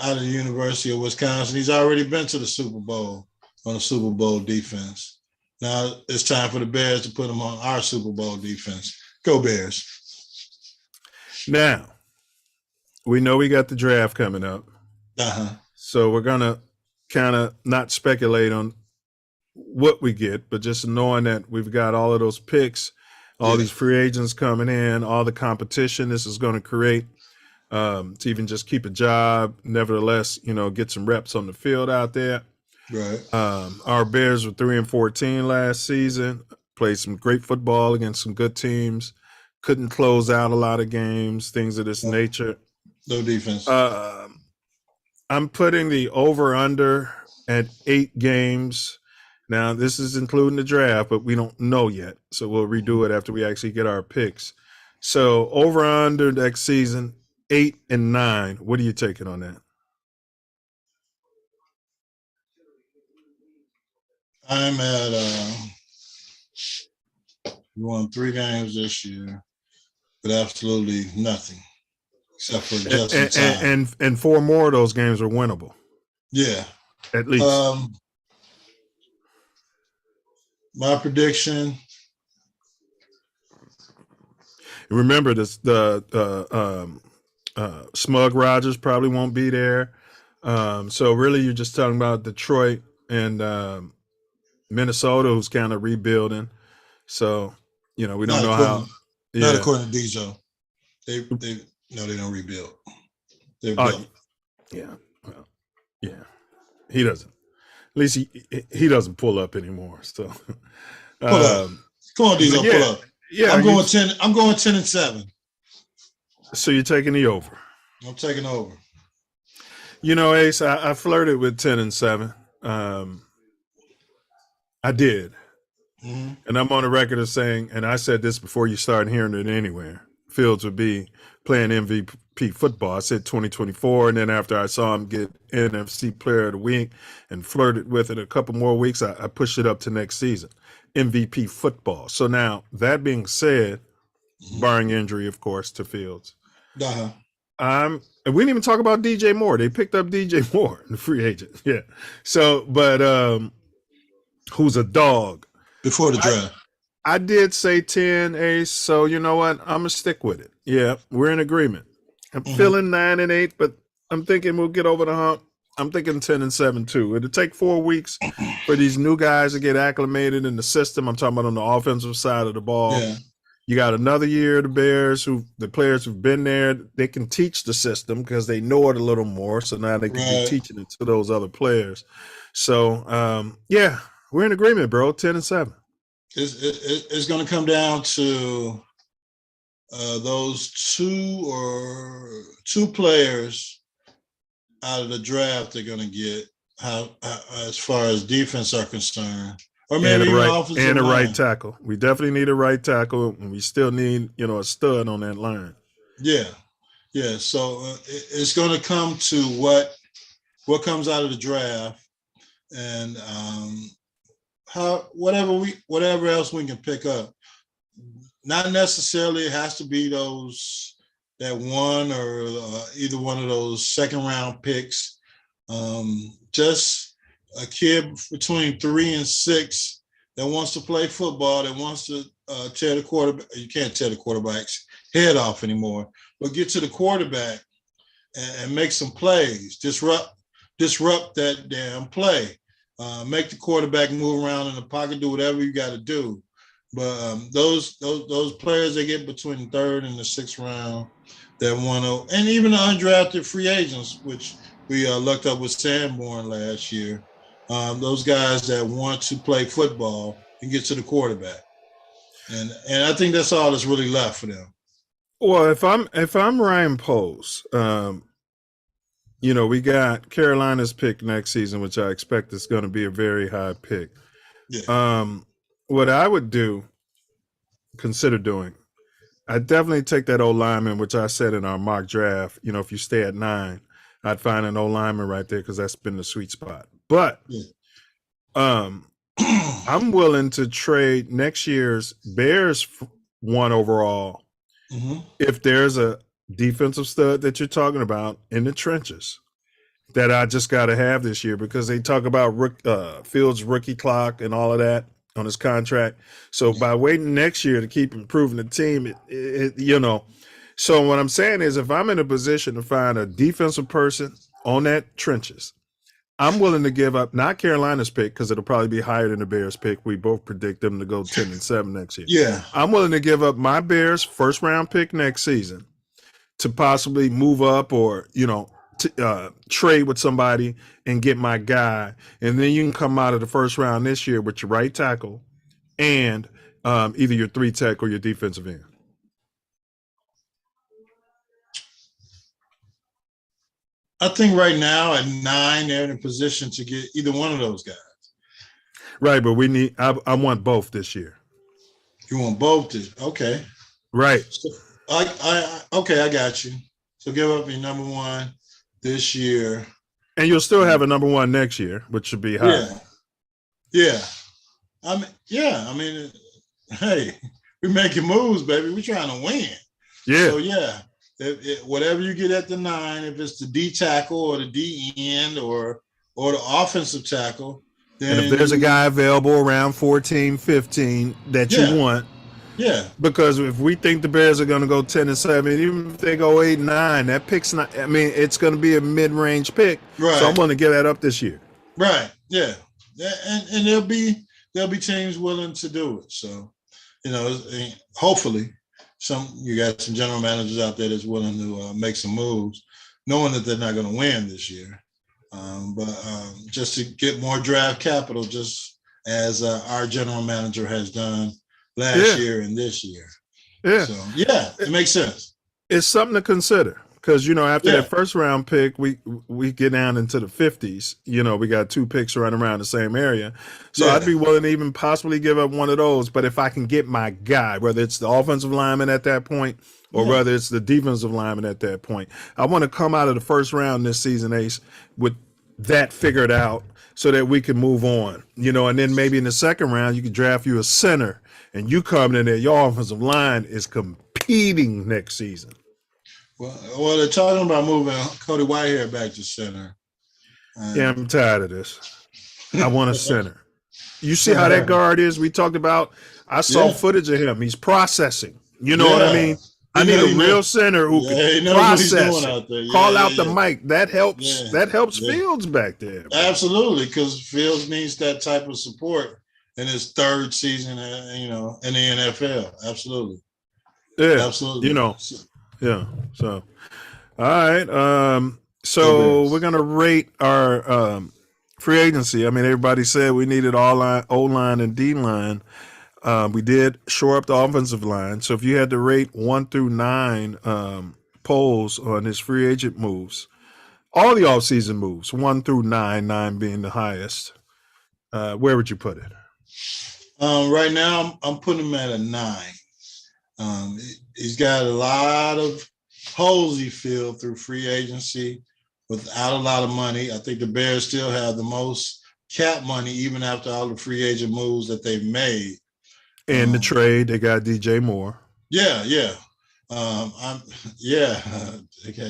out of the University of Wisconsin. He's already been to the Super Bowl on a Super Bowl defense. Now it's time for the Bears to put them on our Super Bowl defense. Go Bears. Now, we know we got the draft coming up. So we're going to kind of not speculate on what we get, but just knowing that we've got all of those picks, all these free agents coming in, all the competition this is going to create to even just keep a job, nevertheless, get some reps on the field out there. Right. Our Bears were 3-14 last season, played some great football against some good teams, couldn't close out a lot of games, things of this nature. No defense. I'm putting the over-under at 8 games. Now, this is including the draft, but we don't know yet. So we'll redo it after we actually get our picks. So over-under next season, 8 and 9. What are you taking on that? I'm at we won 3 games this year, but absolutely nothing except for just time. And 4 more of those games are winnable. Yeah, at least. My prediction. Remember this: Smug Rogers probably won't be there. So really, you're just talking about Detroit and Minnesota, who's kind of rebuilding. So we don't know how. Not according to Dijo. They don't rebuild. They're built. Yeah. Well, yeah. He doesn't. At least he doesn't pull up anymore. So pull up. Come on, Dijo, pull up. Yeah, I'm going 10. I'm going 10 and 7. So you're taking the over. I'm taking over. Ace, I flirted with 10 and 7. I did. Mm-hmm. And I'm on the record of saying, and I said this before you started hearing it anywhere, Fields would be playing MVP football. I said 2024, and then after I saw him get NFC Player of the Week and flirted with it a couple more weeks, I pushed it up to next season. MVP football. So now, that being said, barring injury, of course, to Fields, and we didn't even talk about DJ Moore. They picked up DJ Moore, the free agent. Yeah. So, but who's a dog? Before the draft. I did say 10, Ace, so you know what? I'm going to stick with it. Yeah, we're in agreement. I'm feeling 9 and 8, but I'm thinking we'll get over the hump. I'm thinking 10 and 7 too. It'll take 4 weeks for these new guys to get acclimated in the system. I'm talking about on the offensive side of the ball. Yeah. You got another year of the Bears, the players who've been there, they can teach the system because they know it a little more. So now they can be teaching it to those other players. So, yeah, we're in agreement, bro. 10 and 7. It's going to come down to those two players out of the draft they're going to get as far as defense are concerned. Or maybe and a right tackle. We definitely need a right tackle, and we still need, a stud on that line. Yeah. So it's going to come to what comes out of the draft, and whatever else we can pick up. Not necessarily it has to be that one or either one of those second round picks. Just a kid between 3 and 6 that wants to play football, that wants to tear the quarterback. You can't tear the quarterback's head off anymore, but get to the quarterback and make some plays. Disrupt that damn play. Make the quarterback move around in the pocket, do whatever you got to do. But those players they get between the 3rd and the 6th round that want to, and even the undrafted free agents, which we looked up with Sanborn last year. Those guys that want to play football and get to the quarterback, and I think that's all that's really left for them. Well, if I'm Ryan Poles, we got Carolina's pick next season, which I expect is going to be a very high pick. Yeah. What I would consider doing, I'd definitely take that old lineman, which I said in our mock draft. If you stay at 9, I'd find an old lineman right there because that's been the sweet spot. But I'm willing to trade next year's Bears 1 overall if there's a defensive stud that you're talking about in the trenches that I just got to have this year, because they talk about Fields' rookie clock and all of that. on his contract. So by waiting next year to keep improving the team, you know. So what I'm saying is, if I'm in a position to find a defensive person on that trenches, I'm willing to give up not Carolina's pick because it'll probably be higher than the Bears pick. We both predict them to go 10-7 next year. Yeah. I'm willing to give up my Bears first round pick next season to possibly move up or, you know, trade with somebody and get my guy. And then you can come out of the first round this year with your right tackle and either your 3 tech or your defensive end. I think right now at 9, they're in a position to get either one of those guys. Right, but we need. I want both this year. You want both this? Okay. Right. So I got you. So give up your number 1 this year, and you'll still have a number 1 next year, which should be high. Yeah. I mean, hey, we're making moves, baby. We're trying to win. Yeah. So yeah. Whatever you get at the 9, if it's the D tackle or the D end or the offensive tackle, then and if there's a guy available around 14, 15 that you want, because if we think the Bears are going to go 10-7, even if they go 8-9, that pick's not. I mean, it's going to be a mid-range pick, right? So I'm going to get that up this year, right? Yeah, and there'll be teams willing to do it. So, you know, hopefully. You got some general managers out there that's willing to make some moves, knowing that they're not going to win this year, but just to get more draft capital, just as our general manager has done last year and this year. Yeah. So it makes sense. It's something to consider because, you know, after that first round pick, we get down into the 50s. You know, we got 2 picks running around the same area. So I'd be willing to even possibly give up one of those. But if I can get my guy, whether it's the offensive lineman at that point or whether it's the defensive lineman at that point, I want to come out of the first round this season, Ace, with that figured out so that we can move on. You know, and then maybe in the second round, you could draft you a center and you come in there, your offensive line is competing next season. Well, they're talking about moving Cody Whitehair back to center. Yeah, I'm tired of this. I want a center. You see how that guard is? We talked about. I saw footage of him. He's processing. You know what I mean? I need a real center who can process, call out the mic. That helps. Yeah. That helps Fields back there. Absolutely, because Fields needs that type of support in his 3rd season, you know, in the NFL. Absolutely. Yeah. Absolutely. You know. Yeah. So, all right. So we're gonna rate our free agency. I mean, everybody said we needed O-line and D-line. We did shore up the offensive line. So if you had to rate 1 through 9 polls on his free agent moves, all the offseason moves, 1 through 9, 9 being the highest, where would you put it? Right now, I'm putting him at a 9. He's got a lot of holes he filled through free agency without a lot of money. I think the Bears still have the most cap money, even after all the free agent moves that they've made. And the trade, they got DJ Moore. Yeah. They got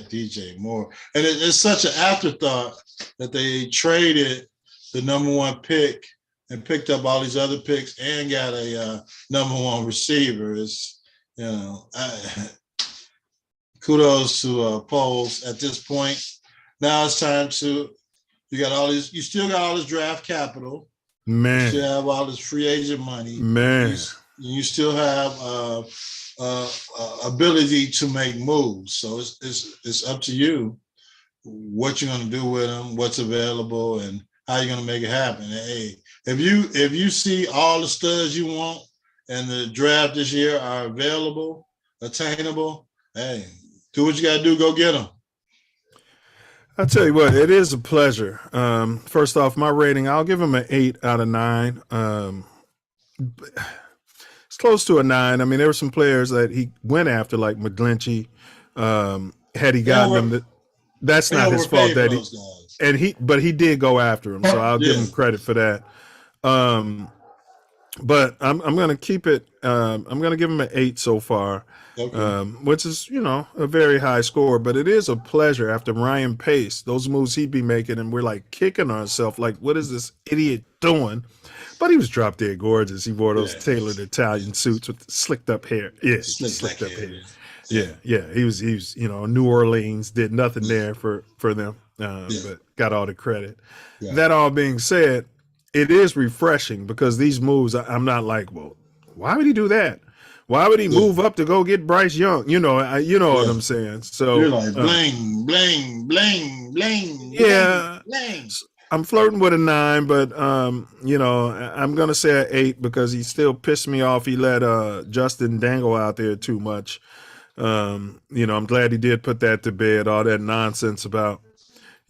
DJ Moore. And it's such an afterthought that they traded the number 1 pick and picked up all these other picks and got a number 1 receiver. It's, you know, kudos to Poles at this point. Now it's time to, you still got all this draft capital. Man. You still have all this free agent money. Man. You still have ability to make moves. So it's up to you what you're going to do with them, what's available, and how you're going to make it happen. Hey, if you see all the studs you want and the draft this year are available, attainable, hey, do what you got to do. Go get them. I'll tell you what, it is a pleasure. First off, my rating, I'll give him an 8 out of 9. It's close to a 9. I mean, there were some players that he went after, like McGlinchey. Had he gotten them, that's not his fault. But he did go after him, so I'll give him credit for that. but I'm gonna keep it. I'm gonna give him an 8 so far, Okay. which is a very high score. But it is a pleasure after Ryan Pace, those moves he'd be making, and we're like kicking ourselves, like what is this idiot doing? But he was drop dead gorgeous. He wore those Yeah. tailored Italian suits with slicked up hair. Yeah, Slick slicked back up hair. hair. Yeah. He was New Orleans, did nothing there for them, but got all the credit. Yeah. That all being said, it is refreshing because these moves, I'm not like, well, why would he do that? Why would he move up to go get Bryce Young? You know what I'm saying. So You're like bling, bling, bling, bling. Yeah. Bling. I'm flirting with a 9, but I'm gonna say an 8 because he still pissed me off. He let Justin Dangle out there too much. I'm glad he did put that to bed. All that nonsense about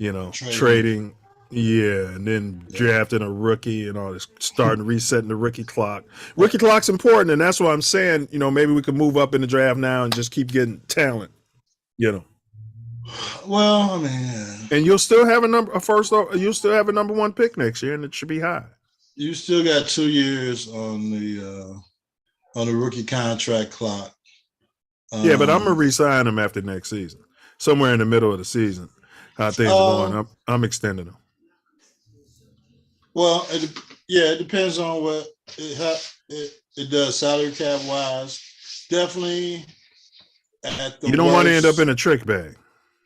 trading, and then drafting a rookie and all this, starting resetting the rookie clock. Rookie clock's important, and that's why I'm saying maybe we could move up in the draft now and just keep getting talent. Well, I mean, And you'll still have you'll still have a number 1 pick next year, and it should be high. you still got 2 years on the rookie contract clock. Yeah, but I'm gonna re-sign him after next season, somewhere in the middle of the season. How things are going, I'm extending him. Well, it depends on what it does salary cap wise. Definitely at the You don't want to end up in a trick bag.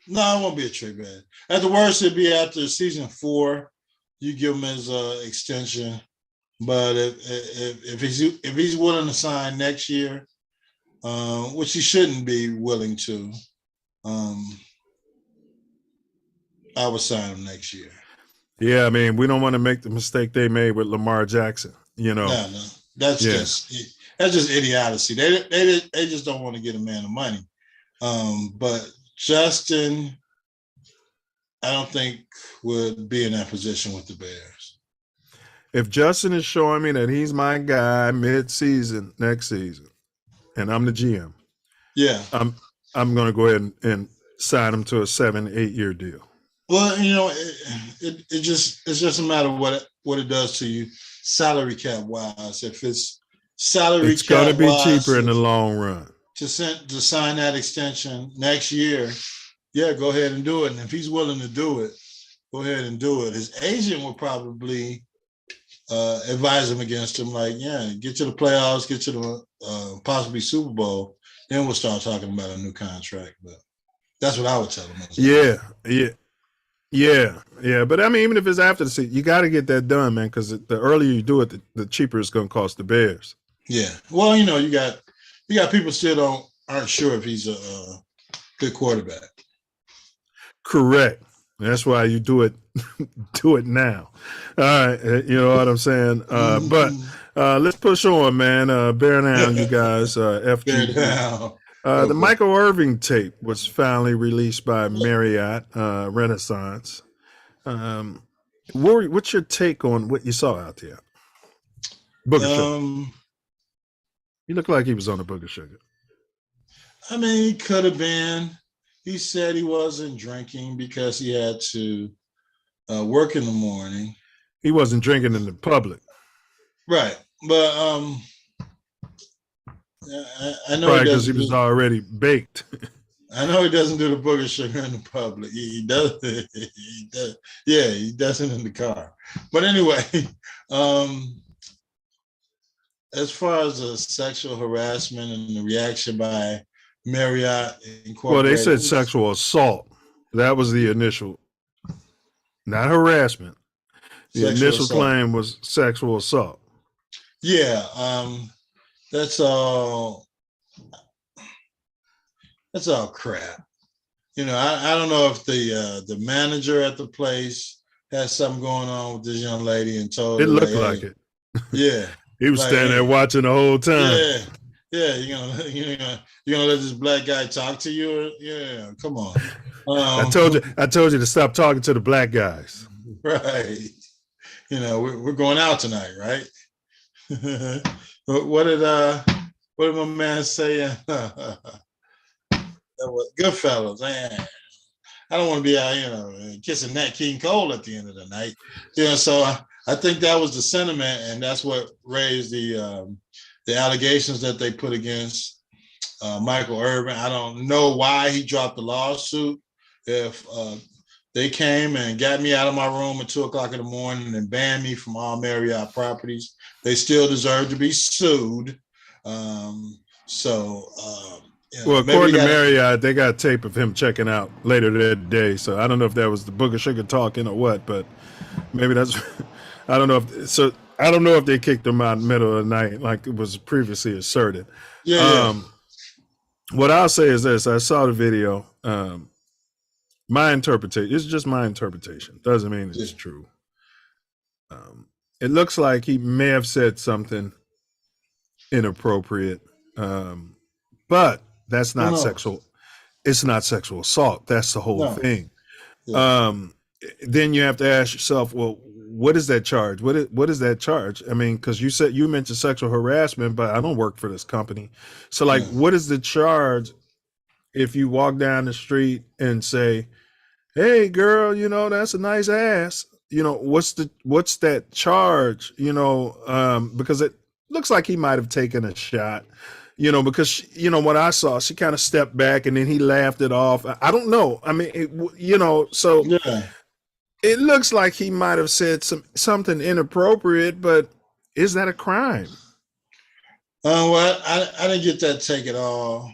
No, it won't be a trick bag. At the worst, it'd be after season 4. You give him his extension, but if he's willing to sign next year, which he shouldn't be willing to, I would sign him next year. Yeah, I mean, we don't want to make the mistake they made with Lamar Jackson. No, that's just idiocy. They just don't want to get a man of money. But Justin, I don't think would be in that position with the Bears. If Justin is showing me that he's my guy mid-season next season, and I'm the GM, I'm going to go ahead and sign him to a 7-8 year deal. Well, it's just a matter of what it does to you salary cap wise. If it's salary, it's going to be cheaper in the long run to sign that extension next year. Yeah, go ahead and do it. And if he's willing to do it, go ahead and do it. His agent will probably advise him against him. Like, get to the playoffs, get to the possibly Super Bowl. Then we'll start talking about a new contract. But that's what I would tell him. Yeah. But I mean, even if it's after the season, you got to get that done, man, because the earlier you do it, the cheaper it's going to cost the Bears. Yeah. Well, you got people still aren't sure if he's a good quarterback. Correct. That's why you do it now. All right. You know what I'm saying? But let's push on, man. Bear down, you guys. FG. The Michael Irving tape was finally released by Marriott Renaissance. What's your take on what you saw out there? Booger Sugar. He looked like he was on a Booger Sugar. I mean, he could have been. He said he wasn't drinking because he had to work in the morning. He wasn't drinking in the public. Right. But I know probably because he was already baked. I know he doesn't do the Booger Sugar in the public. He does. He does. Yeah, he doesn't in the car. But anyway, as far as the sexual harassment and the reaction by Marriott Incorporated. Well, they said sexual assault. That was the initial, not harassment. The initial claim was sexual assault. Yeah, that's all crap. I don't know if the manager at the place has something going on with this young lady and told her. It looked like it. Yeah. He was standing there watching the whole time. Yeah, you're gonna let this black guy talk to you? Yeah, come on. I told you to stop talking to the black guys. Right. We're going out tonight, right? What did my man say? Goodfellas. I don't want to be out, kissing Nat King Cole at the end of the night. So I think that was the sentiment, and that's what raised the allegations that they put against Michael Irvin. I don't know why he dropped the lawsuit. If they came and got me out of my room at 2:00 in the morning and banned me from all Marriott properties, they still deserve to be sued. Well, according to Marriott, they got tape of him checking out later that day. So I don't know if that was the Booger Sugar talking or what, but maybe that's. I don't know if they kicked him out in the middle of the night like it was previously asserted. Yeah. What I'll say is this: I saw the video. My interpretation. It's just my interpretation. Doesn't mean it's true. It looks like he may have said something inappropriate, but that's not sexual. It's not sexual assault. That's the whole thing. Yeah. Then you have to ask yourself, well, what is that charge? What is that charge? I mean, because you mentioned sexual harassment, but I don't work for this company. So, like, what is the charge if you walk down the street and say, "Hey, girl, that's a nice ass." What's that charge? Because it looks like he might have taken a shot. Because what I saw, she kind of stepped back and then he laughed it off. I don't know. I mean, so it looks like he might have said something inappropriate, but is that a crime? Well, I didn't get that take at all.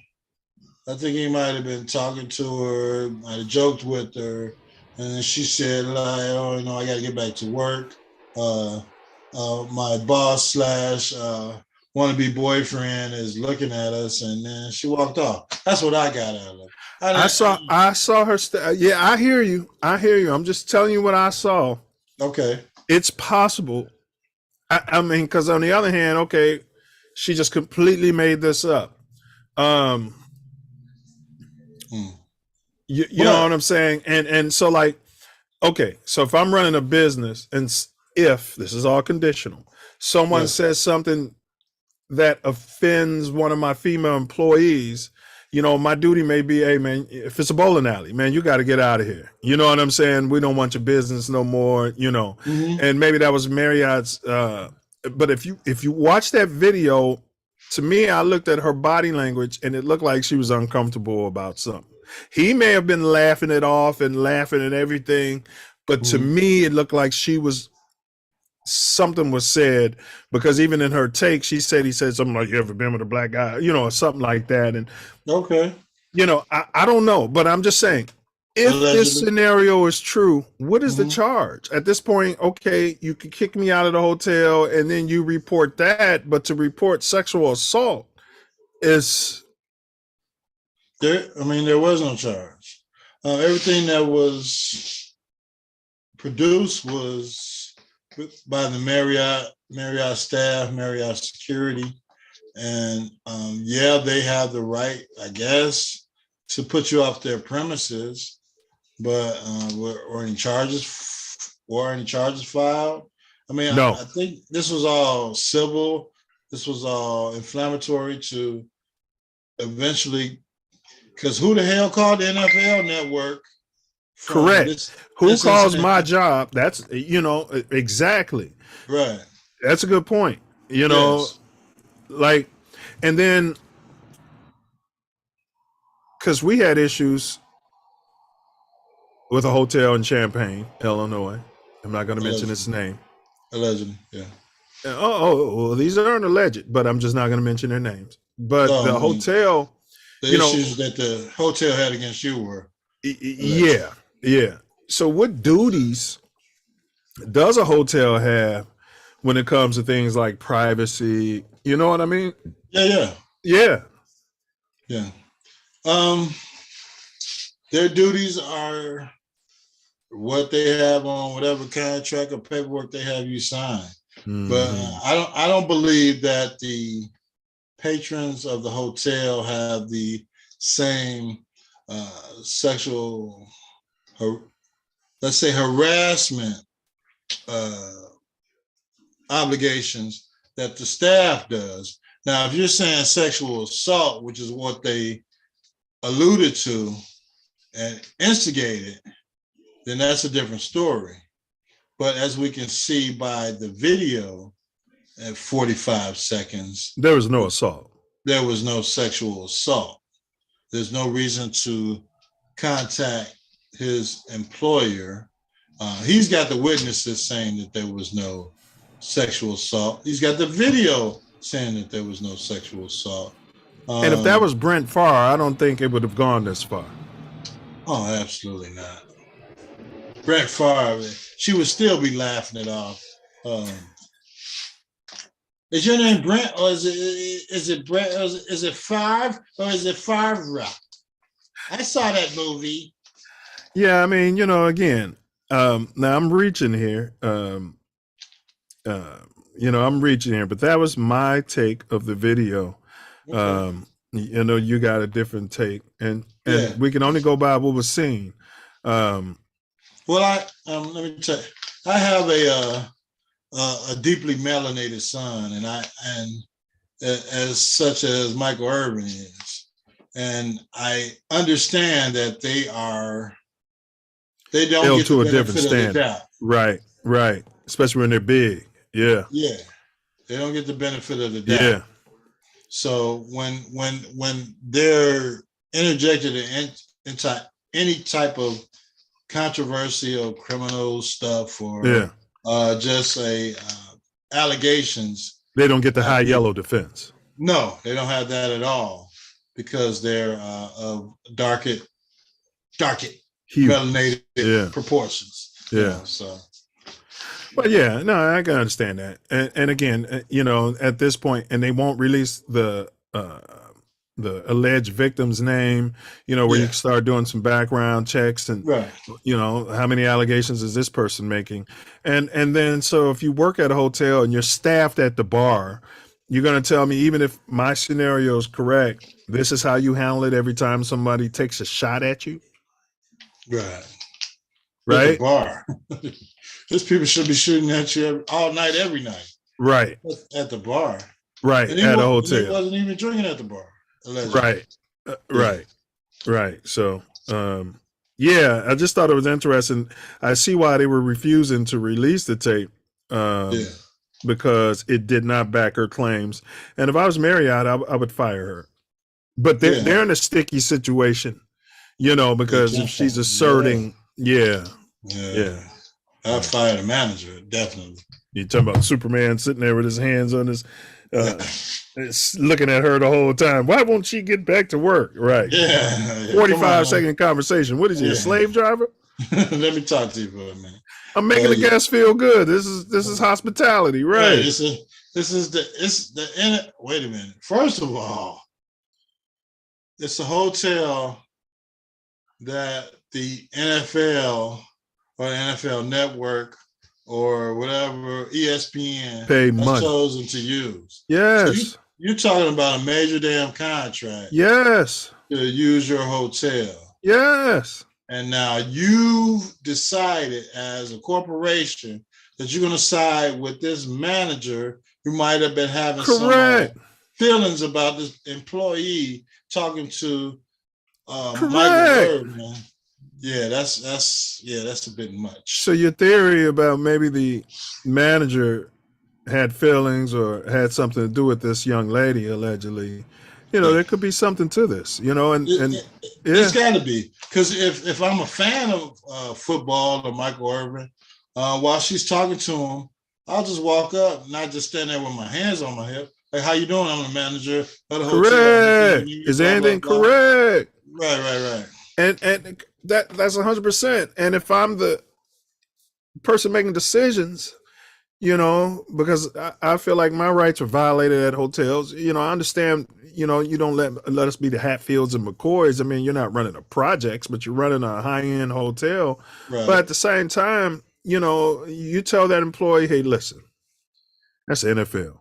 I think he might have been talking to her, might have joked with her, and then she said, like, "Oh, I got to get back to work. My boss / wannabe boyfriend is looking at us," and then she walked off. That's what I got out of it. I saw her. Yeah, I hear you. I'm just telling you what I saw. Okay. It's possible. I mean, because on the other hand, okay, she just completely made this up. You know what I'm saying? And so, like, okay, so if I'm running a business and if this is all conditional, someone says something that offends one of my female employees, my duty may be, hey, man, if it's a bowling alley, man, you got to get out of here. You know what I'm saying? We don't want your business no more, And maybe that was Marriott's. But if you watch that video, to me, I looked at her body language and it looked like she was uncomfortable about something. He may have been laughing it off and laughing at everything, but to me, it looked like something was said, because even in her take, he said something like, "You ever been with a black guy?" Or something like that. And okay, I don't know, but I'm just saying, if this scenario is true, what is the charge at this point? Okay, you can kick me out of the hotel and then you report that, but to report sexual assault is there. I mean, there was no charge. Everything that was produced was by the Marriott staff, Marriott security, and they have the right, I guess, to put you off their premises. But were any charges filed? I mean, no. I think this was all civil. This was all inflammatory to eventually, because who the hell called the NFL network? Correct. Who calls my job? That's, exactly. Right. That's a good point. Like, and then, because we had issues with a hotel in Champaign, Illinois. I'm not going to mention its name. Allegedly, yeah. Well, these aren't alleged, but I'm just not going to mention their names. But the hotel, the issues that the hotel had against you were alleged. Yeah. So what duties does a hotel have when it comes to things like privacy? You know what I mean? Yeah. Their duties are what they have on whatever contract or paperwork they have you sign. But I don't believe that the patrons of the hotel have the same sexual, let's say, harassment obligations that the staff does. Now, if you're saying sexual assault, which is what they alluded to and instigated, then that's a different story. But as we can see by the video at 45 seconds, There was no assault. there was no sexual assault. There's no reason to contact his employer. He's got the witnesses saying that there was no sexual assault. He's got the video saying that there was no sexual assault. And if that was Brent Favre, I don't think it would have gone this far. Oh, absolutely not. Brent Favre, she would still be laughing it off. Is your name Brent, or is it Brent, or is it Favre, or is it Favre? I saw that movie. Yeah, I mean, again, now I'm reaching here. I'm reaching here, but that was my take of the video. Okay. You got a different take, and Yeah. we can only go by what was seen. Well, let me tell you, I have a deeply melanated son, and as such as Michael Irvin is, and I understand that they don't Held get to the a different benefit of the standard. doubt. Right. Especially when they're big. Yeah. Yeah, they don't get the benefit of the doubt. Yeah. So when they're interjected into any type of controversial criminal stuff or just allegations, They don't get the high yellow defense. no, they don't have that at all because they're of dark Hue. melanated proportions. Yeah. So. Well, yeah, no, I can understand that. And again, at this point, and they won't release the alleged victim's name, where you can start doing some background checks and, Right. how many allegations is this person making? And then, so if you work at a hotel and you're staffed at the bar, you're going to tell me, even if my scenario is correct, this is how you handle it every time somebody takes a shot at you? Right. Right? At the bar. These people should be shooting at you all night, every night. Right. At the bar. Right. And At a he hotel. wasn't even drinking at the bar. Allegedly. Right. Right. So, yeah, I just thought it was interesting. I see why they were refusing to release the tape. Because it did not back her claims. And if I was Marriott, I would fire her. But they're in a sticky situation, because if she's asserting, yeah. I'd fire the manager, definitely. You're talking about Superman sitting there with his hands on his, looking at her the whole time. Why won't she get back to work? Right. Yeah. 45-second conversation. What is he, a slave driver? Let me talk to you for a minute. I'm making the guests feel good. This is hospitality, right? Wait a minute. First of all, it's a hotel that the NFL or NFL Network or whatever ESPN Pay has money. chosen to use. Yes. So you're talking about a major damn contract. Yes. To use your hotel. Yes. And now you've decided as a corporation that you're going to side with this manager who might have been having some feelings about this employee talking to Michael Irvin. Yeah, that's a bit much. So your theory about maybe the manager had feelings or had something to do with this young lady, allegedly, there could be something to this, and it's got to be, because if I'm a fan of football or Michael Irvin, while she's talking to him, I'll just walk up, not just stand there with my hands on my hip. Like, how you doing? I'm the manager of the hotel. Correct. Is anything correct? Right. And that's 100%. And if I'm the person making decisions, because I feel like my rights are violated at hotels. I understand, you don't let us be the Hatfields and McCoys. I mean, you're not running a projects, but you're running a high-end hotel. Right. But at the same time, you tell that employee, hey, listen, that's the NFL.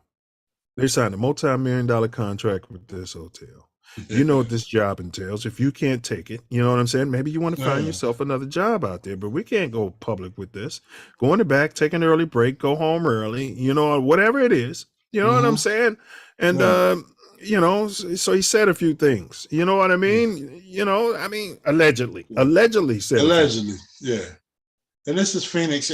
They signed a multi-million-dollar contract with this hotel. You know what this job entails. If you can't take it, you know what I'm saying? Maybe you want to find yourself another job out there, but we can't go public with this. Go in the back, take an early break, go home early, whatever it is. You know what I'm saying? And, so he said a few things. You know what I mean? Allegedly said. Allegedly, yeah. and this is Phoenix.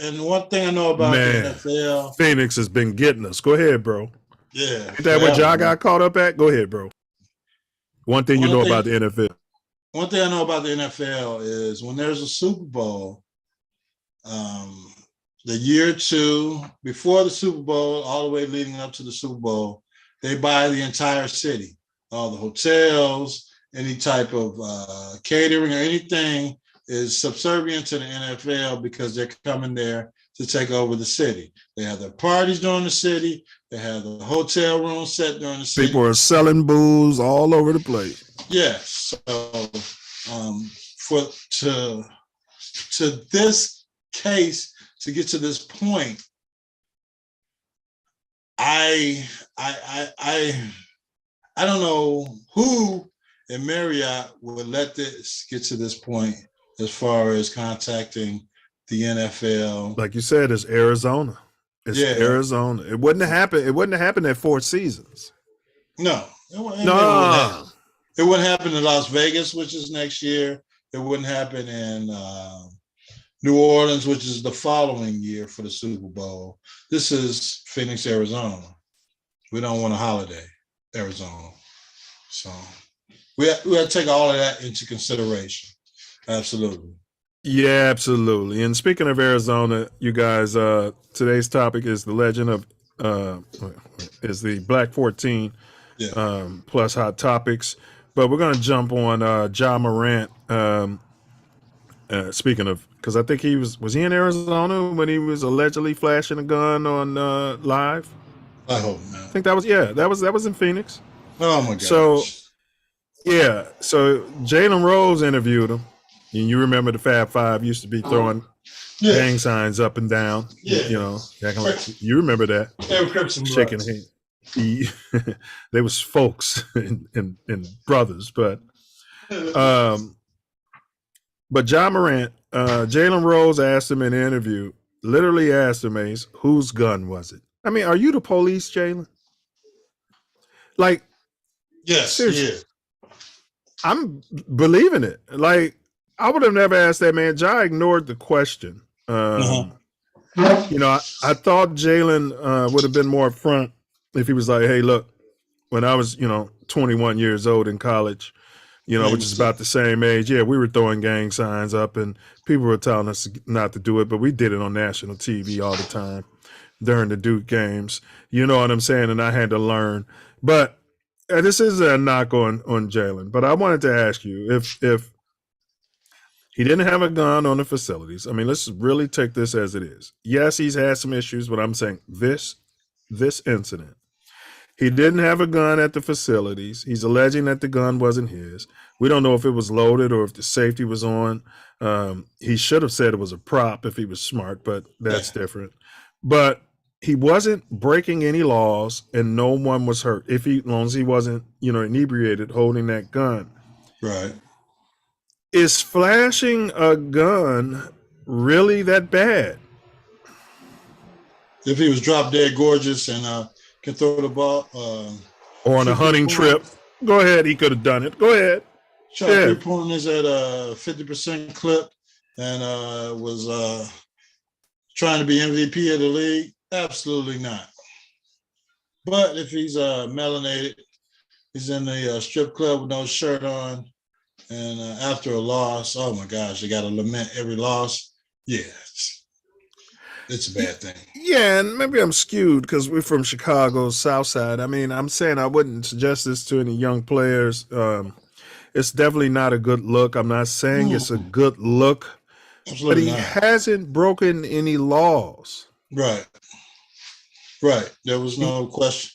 And one thing I know about Man, the NFL, Phoenix has been getting us. Go ahead, bro. yeah. Ain't that what y'all got caught up at? Go ahead, bro. One thing you know about the NFL. One thing I know about the NFL is when there's a Super Bowl, the year or two before the Super Bowl, all the way leading up to the Super Bowl, they buy the entire city, all the hotels, any type of catering or anything is subservient to the NFL because they're coming there to take over the city. They have their parties during the city. They have the hotel room set during the city. People are selling booze all over the place. Yes. So to this case, to get to this point, I don't know who in Marriott would let this get to this point as far as contacting the NFL. Like you said, it's Arizona. It's Arizona. It wouldn't have happened. It wouldn't have happened at Four Seasons. No. No. It wouldn't happen in Las Vegas, which is next year. It wouldn't happen in New Orleans, which is the following year for the Super Bowl. This is Phoenix, Arizona. We don't want a holiday, Arizona. So we have to take all of that into consideration. Absolutely. Yeah, absolutely. And speaking of Arizona, you guys, today's topic is the legend of is the Black 14 plus hot topics. But we're gonna jump on Ja Morant. Speaking of, because I think he was he in Arizona when he was allegedly flashing a gun on live? I hope not. I think that was in Phoenix. Oh my gosh. So Jalen Rose interviewed him. And you remember the Fab Five used to be throwing gang signs up and down. Yeah. You know, acting like, you remember that. They were Crips and shaking Bloods. hand. They was folks and brothers, but Ja Morant, Jalen Rose asked him in an interview, literally asked him, Ace, whose gun was it? I mean, are you the police, Jalen? Like, yes, seriously, I'm believing it. Like, I would have never asked that man. Ja ignored the question. You know, I thought Jalen would have been more upfront if he was like, hey, look, when I was, 21 years old in college, which is about the same age. Yeah, we were throwing gang signs up and people were telling us not to do it, but we did it on national TV all the time during the Duke games. You know what I'm saying? And I had to learn. But this is a knock on Jalen. But I wanted to ask you if he didn't have a gun on the facilities. I mean, let's really take this as it is. Yes, he's had some issues, but I'm saying this incident. He didn't have a gun at the facilities. He's alleging that the gun wasn't his. We don't know if it was loaded or if the safety was on. He should have said it was a prop if he was smart, but that's different. But he wasn't breaking any laws and no one was hurt as long as he wasn't, inebriated holding that gun. Right. Is flashing a gun really that bad? If he was drop dead gorgeous and can throw the ball, or on a hunting trip, go ahead. He could have done it. Go ahead. Shot 3 pointers at a 50% clip and was trying to be MVP of the league. Absolutely not. But if he's melanated, he's in the strip club with no shirt on. And after a loss, oh my gosh, they got to lament every loss. Yeah, it's a bad thing. Yeah, and maybe I'm skewed because we're from Chicago, South Side. I mean, I'm saying I wouldn't suggest this to any young players. It's definitely not a good look. I'm not saying it's a good look, Absolutely but he hasn't broken any laws. Right. There was no question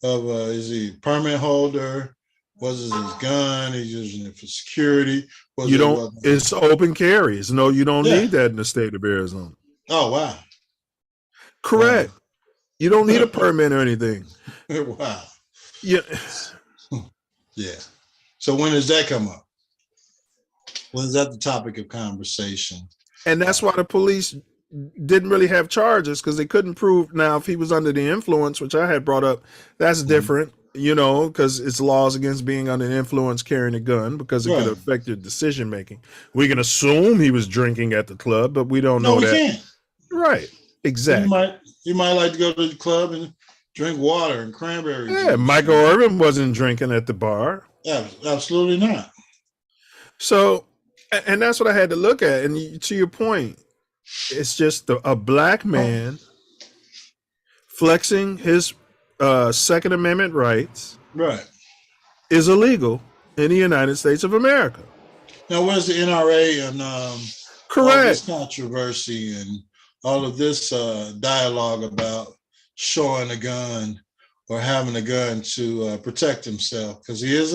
of is he a permit holder? Was it his gun? He's using it for security. It's open carries. No, you don't need that in the state of Arizona. Oh, wow. Correct. Wow. You don't need a permit or anything. Wow. Yeah. Yeah. So when does that come up? When is that the topic of conversation? And that's why the police didn't really have charges because they couldn't prove. Now, if he was under the influence, which I had brought up, that's different. because it's laws against being under influence carrying a gun because it could Right. affect your decision making. We can assume he was drinking at the club, but we don't No, know we that. can't. Right. Exactly. You might like to go to the club and drink water and cranberry Yeah, juice. Michael Irvin wasn't drinking at the bar. Absolutely not. So, and that's what I had to look at. And to your point, it's just a black man flexing his Second Amendment rights Right. is illegal in the United States of America. Now, where's the NRA and all Correct. this controversy and all of this dialogue about showing a gun or having a gun to protect himself? Because he is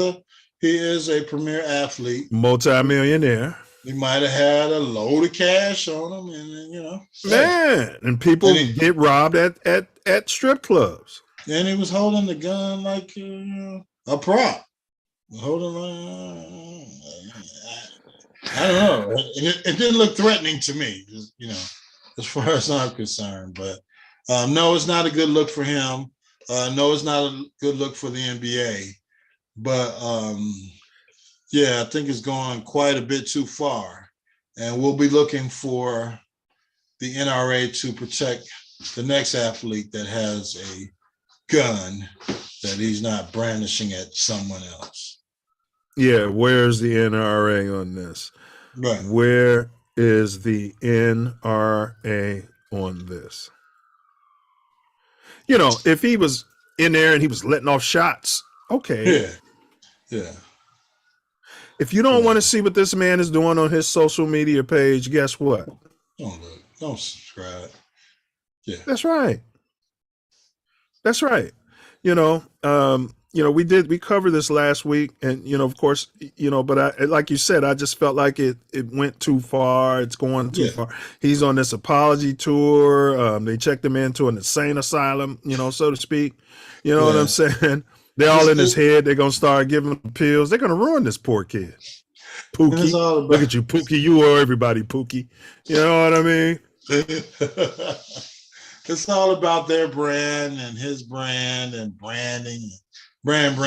a premier athlete. Multi-millionaire. He might have had a load of cash on him, and Man, and people get robbed at strip clubs. and he was holding the gun like a prop. I don't know. It didn't look threatening to me, as far as I'm concerned. But no, it's not a good look for him. No, it's not a good look for the NBA. But yeah, I think it's gone quite a bit too far. And we'll be looking for the NRA to protect the next athlete that has a gun that he's not brandishing at someone else. Yeah, where's the NRA on this? Right. Where is the NRA on this? If he was in there and he was letting off shots, okay. Yeah. If you don't want to see what this man is doing on his social media page, guess what? Don't look. Don't subscribe. Yeah. That's right. We covered this last week, and of course, but like you said, I just felt like it went too far. It's going too far. He's on this apology tour. They checked him into an insane asylum, so to speak. You know what I'm saying? They're all in his head. They're gonna start giving him pills. They're gonna ruin this poor kid. Pookie, look at you, Pookie. You owe everybody, Pookie. You know what I mean? It's all about their brand and his brand and branding, brand.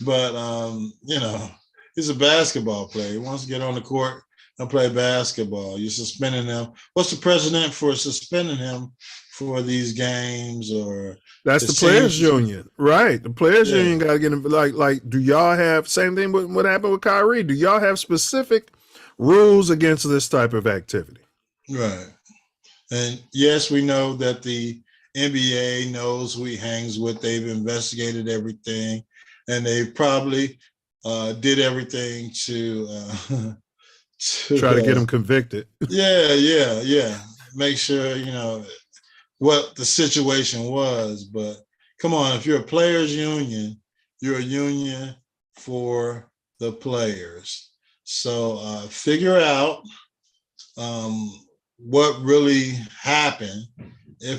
But he's a basketball player. He wants to get on the court and play basketball. You're suspending him. What's the precedent for suspending him for these games? Or that's the players' union, right? The players' union got to get him. Like, do y'all have same thing with what happened with Kyrie? Do y'all have specific rules against this type of activity? Right. And yes, we know that the NBA knows who he hangs with. They've investigated everything, and they probably did everything to try to get him convicted. Yeah. Make sure what the situation was. But come on, if you're a players' union, you're a union for the players. So figure out what really happened. And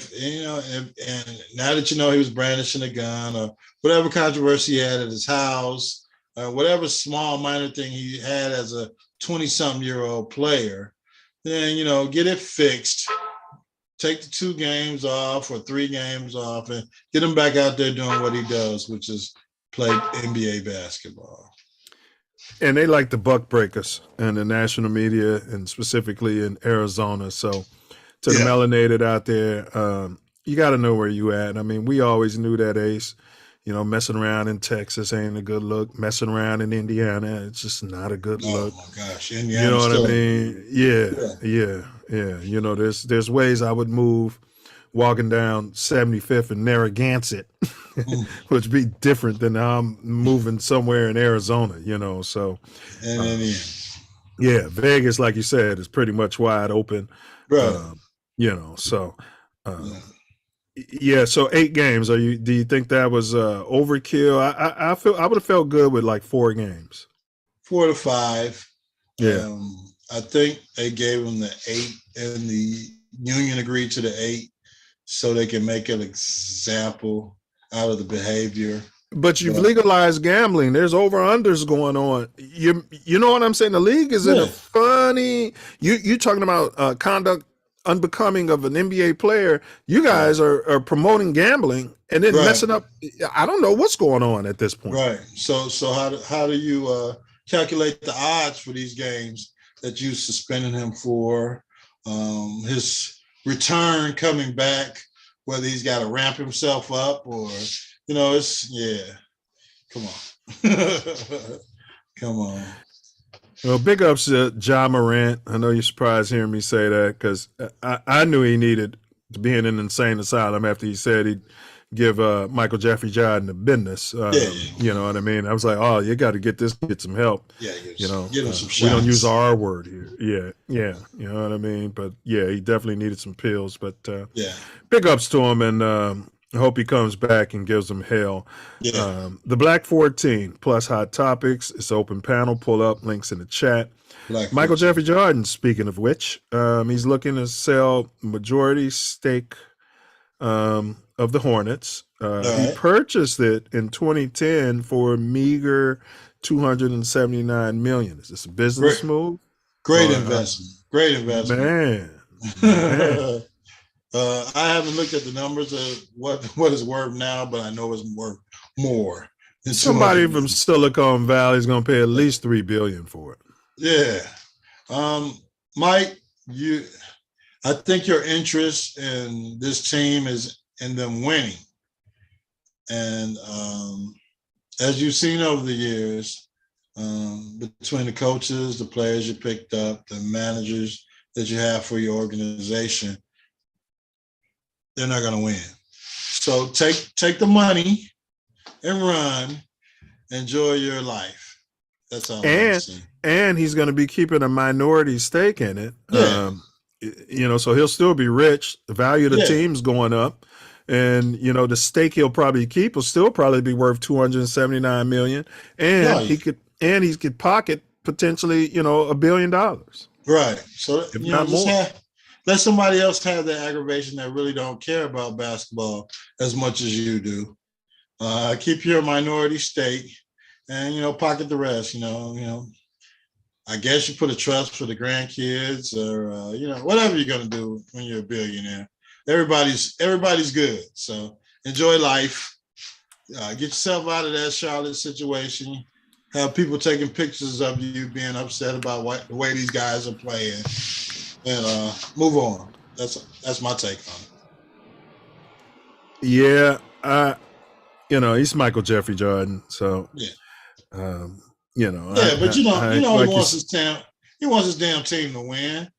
now that he was brandishing a gun or whatever controversy he had at his house, whatever small minor thing he had as a 20-something-year-old player, then get it fixed. Take the 2 games off or 3 games off and get him back out there doing what he does, which is play NBA basketball. And they like the buck breakers in the national media and specifically in Arizona. So to the melanated out there, you got to know where you at. I mean, we always knew that, Ace. Messing around in Texas ain't a good look. Messing around in Indiana, it's just not a good look. Oh my gosh, Indiana. You know what I mean? Yeah. There's ways I would move walking down 75th and Narragansett, which would be different than I'm moving somewhere in Arizona, so. Yeah, Vegas, like you said, is pretty much wide open. Right. So. Yeah, so 8 games. Do you think that was overkill? I would have felt good with like 4 games. 4 to 5. Yeah. I think they gave him the 8 and the union agreed to the 8 so they can make an example out of the behavior. But you've legalized gambling. There's over-unders going on. You know what I'm saying? The league is in a funny – you talking about conduct unbecoming of an NBA player. You guys are promoting gambling and then Right. messing up. I don't know what's going on at this point. Right. So how do you calculate the odds for these games that you suspended him for? His return coming back, whether he's got to ramp himself up or, come on. Come on. Well, big ups to Ja Morant. I know you're surprised hearing me say that because I knew he needed to be in an insane asylum after he said he'd give Michael Jeffrey Jordan the business. You know what I mean? I was like, oh, you got to get some help. Yeah, get him some shots. We don't use our word here. Yeah. You know what I mean? But yeah, he definitely needed some pills. But big ups to him, and I hope he comes back and gives them hell. Yeah. The Black 14 plus hot topics. It's open panel. Pull up links in the chat. Michael Jeffrey Jordan, speaking of which, he's looking to sell majority stake of the Hornets. He purchased it in 2010 for a meager $279 million. Is this a business move? Great investment. Great investment. Man. I haven't looked at the numbers of what it's worth now, but I know it's worth more. Somebody from Silicon Valley is going to pay at least $3 billion for it. Yeah. Mike, I think your interest in this team is in them winning. And as you've seen over the years, between the coaches, the players you picked up, the managers that you have for your organization, they're not going to win. So take the money and run. Enjoy your life. That's all I'm saying. And he's going to be keeping a minority stake in it. Yeah. So he'll still be rich. The value of the team's going up. And, the stake he'll probably keep will still probably be worth $279 million. And he could pocket potentially, $1 billion. Right. So, if not more. Let somebody else have the aggravation that really don't care about basketball as much as you do. Keep your minority stake and, pocket the rest, I guess you put a trust for the grandkids or, whatever you're going to do when you're a billionaire. Everybody's good. So enjoy life. Get yourself out of that Charlotte situation. Have people taking pictures of you being upset about the way these guys are playing. And move on. That's my take on it. Yeah, he's Michael Jeffrey Jordan, so but he wants his team. He wants his damn team to win.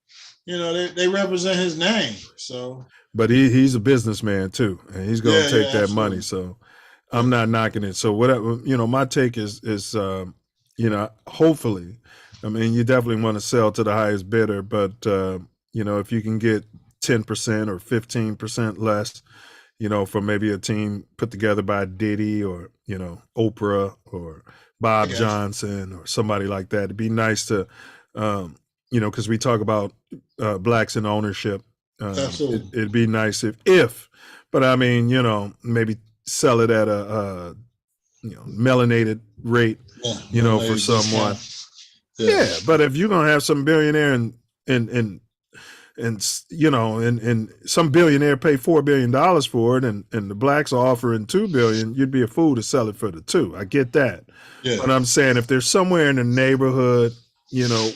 They represent his name. So, but he's a businessman too, and he's going to take that money. So, I'm not knocking it. So whatever, my take is hopefully. I mean, you definitely want to sell to the highest bidder, but if you can get 10% or 15% less, from maybe a team put together by Diddy or Oprah or Bob Johnson or somebody like that, it'd be nice to, because we talk about blacks in ownership. Absolutely, it'd be nice if, but I mean, maybe sell it at a melanated rate, for someone. Yeah, but if you're gonna have some billionaire and some billionaire pay $4 billion for it, and the blacks are offering $2 billion, you'd be a fool to sell it for the $2. I get that, but I'm saying if there's somewhere in the neighborhood,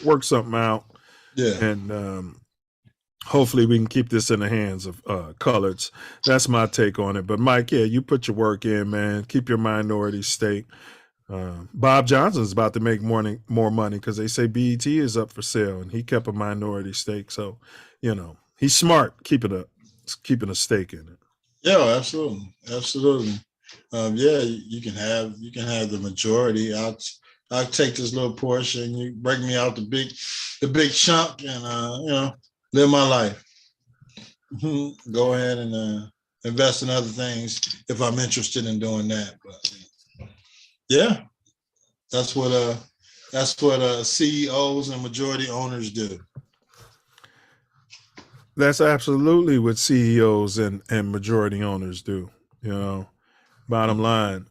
work something out, and hopefully we can keep this in the hands of coloreds. That's my take on it. But Mike, you put your work in, man. Keep your minority stake. Bob Johnson's about to make more money because they say BET is up for sale, and he kept a minority stake. So, he's smart keeping a stake in it. Yeah, absolutely. You can have the majority. I'll take this little portion. You break me out the big chunk, and live my life. Go ahead and invest in other things if I'm interested in doing that. But yeah, that's what CEOs and majority owners do. That's absolutely what CEOs and majority owners do. Bottom line.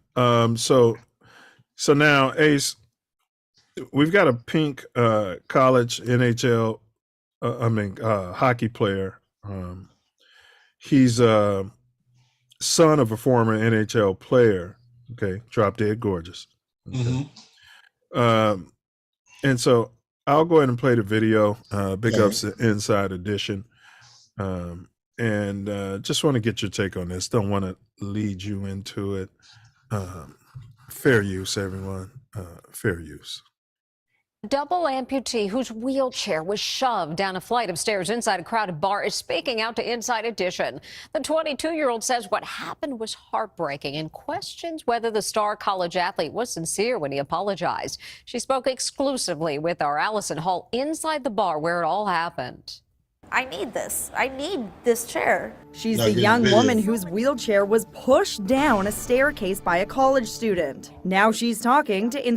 So now, Ace, we've got a pink college NHL. Hockey player He's a son of a former NHL player. Okay, drop dead gorgeous. Okay. And so I'll go ahead and play the video. Big ups to Inside Edition. And just want to get your take on this. Don't want to lead you into it. Fair use, everyone. Fair use. Double amputee whose wheelchair was shoved down a flight of stairs inside a crowded bar is speaking out to Inside Edition. The 22-year-old says what happened was heartbreaking and questions whether the star college athlete was sincere when he apologized. She spoke exclusively with our Allison Hall inside the bar where it all happened. I need this. I need this chair. She's the young woman whose wheelchair was pushed down a staircase by a college student. Now she's talking to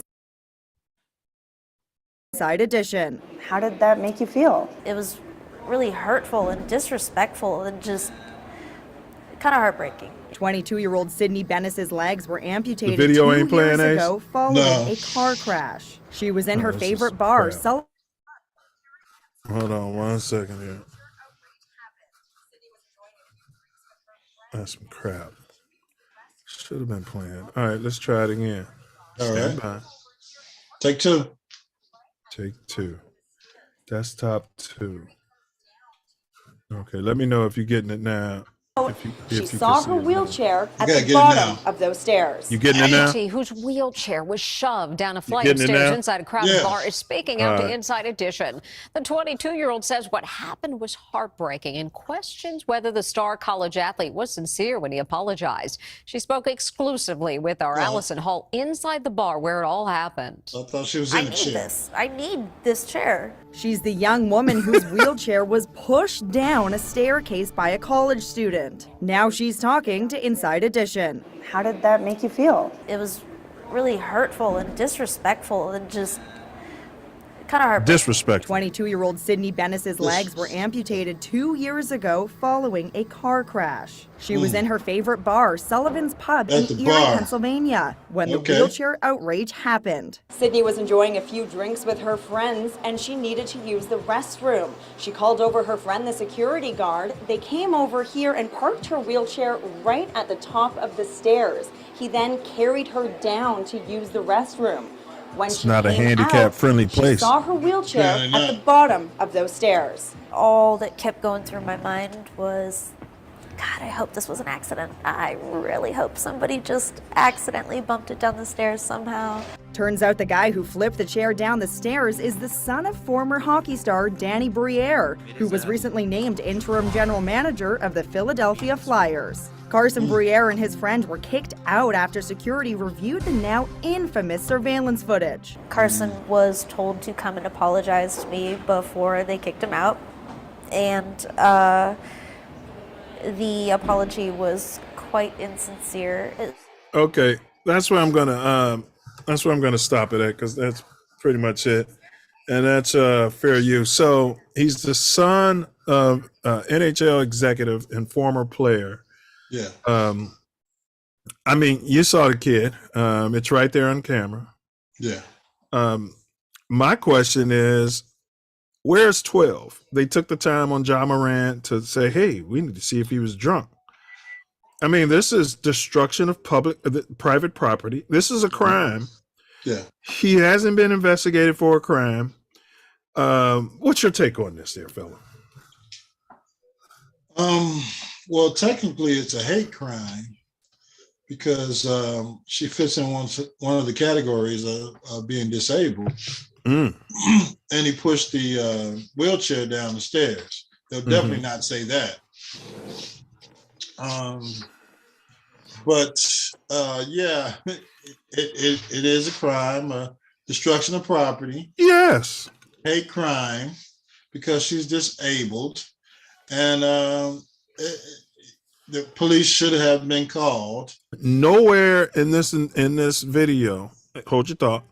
Inside Edition. How did that make you feel? It was really hurtful and disrespectful and just kind of heartbreaking. 22-year-old Sydney Bennis's legs were amputated the video 2 ain't playing, years Ace? ago following a car crash. She was in her favorite bar. Hold on 1 second here. That's some crap. Should have been playing. All right, let's try it again. Stand by. Take two. Take two. Desktop 2. Okay, let me know if you're getting it now. She saw her wheelchair at the bottom of those stairs. You getting it now? Whose wheelchair was shoved down a flight of stairs inside a crowded bar is speaking out to Inside Edition. The 22-year-old says what happened was heartbreaking and questions whether the star college athlete was sincere when he apologized. She spoke exclusively with our Allison Hall inside the bar where it all happened. I thought she was in the chair. I need this chair. She's the young woman whose wheelchair was pushed down a staircase by a college student. Now she's talking to Inside Edition. How did that make you feel? It was really hurtful and disrespectful and just kind of heartbreaking. Disrespectful. 22-year-old Sydney Bennis's legs were amputated 2 years ago following a car crash. She was in her favorite bar, Sullivan's Pub in Erie, Pennsylvania, when the wheelchair outrage happened. Sydney was enjoying a few drinks with her friends and she needed to use the restroom. She called over her friend, the security guard. They came over here and parked her wheelchair right at the top of the stairs. He then carried her down to use the restroom. When it's not a handicap-friendly place. She saw her wheelchair at the bottom of those stairs. All that kept going through my mind was, God, I hope this was an accident. I really hope somebody just accidentally bumped it down the stairs somehow. Turns out the guy who flipped the chair down the stairs is the son of former hockey star Danny Briere, who was recently named interim general manager of the Philadelphia Flyers. Carson Briere and his friend were kicked out after security reviewed the now infamous surveillance footage. Carson was told to come and apologize to me before they kicked him out, and the apology was quite insincere. Okay, that's where I'm gonna stop it at, because that's pretty much it, and that's fair use. So he's the son of NHL executive and former player. Yeah. I mean, you saw the kid. It's right there on camera. Yeah. My question is, where's 12? They took the time on John Morant to say, hey, we need to see if he was drunk. I mean, this is destruction of private property. This is a crime. Yeah. He hasn't been investigated for a crime. What's your take on this there, fella? Well, technically it's a hate crime because she fits in one of the categories of being disabled. And he pushed the wheelchair down the stairs. They'll definitely not say that. But yeah, it is a crime, destruction of property. Yes. Hate crime because she's disabled. And the police should have been called. Nowhere in this video, hold your thought,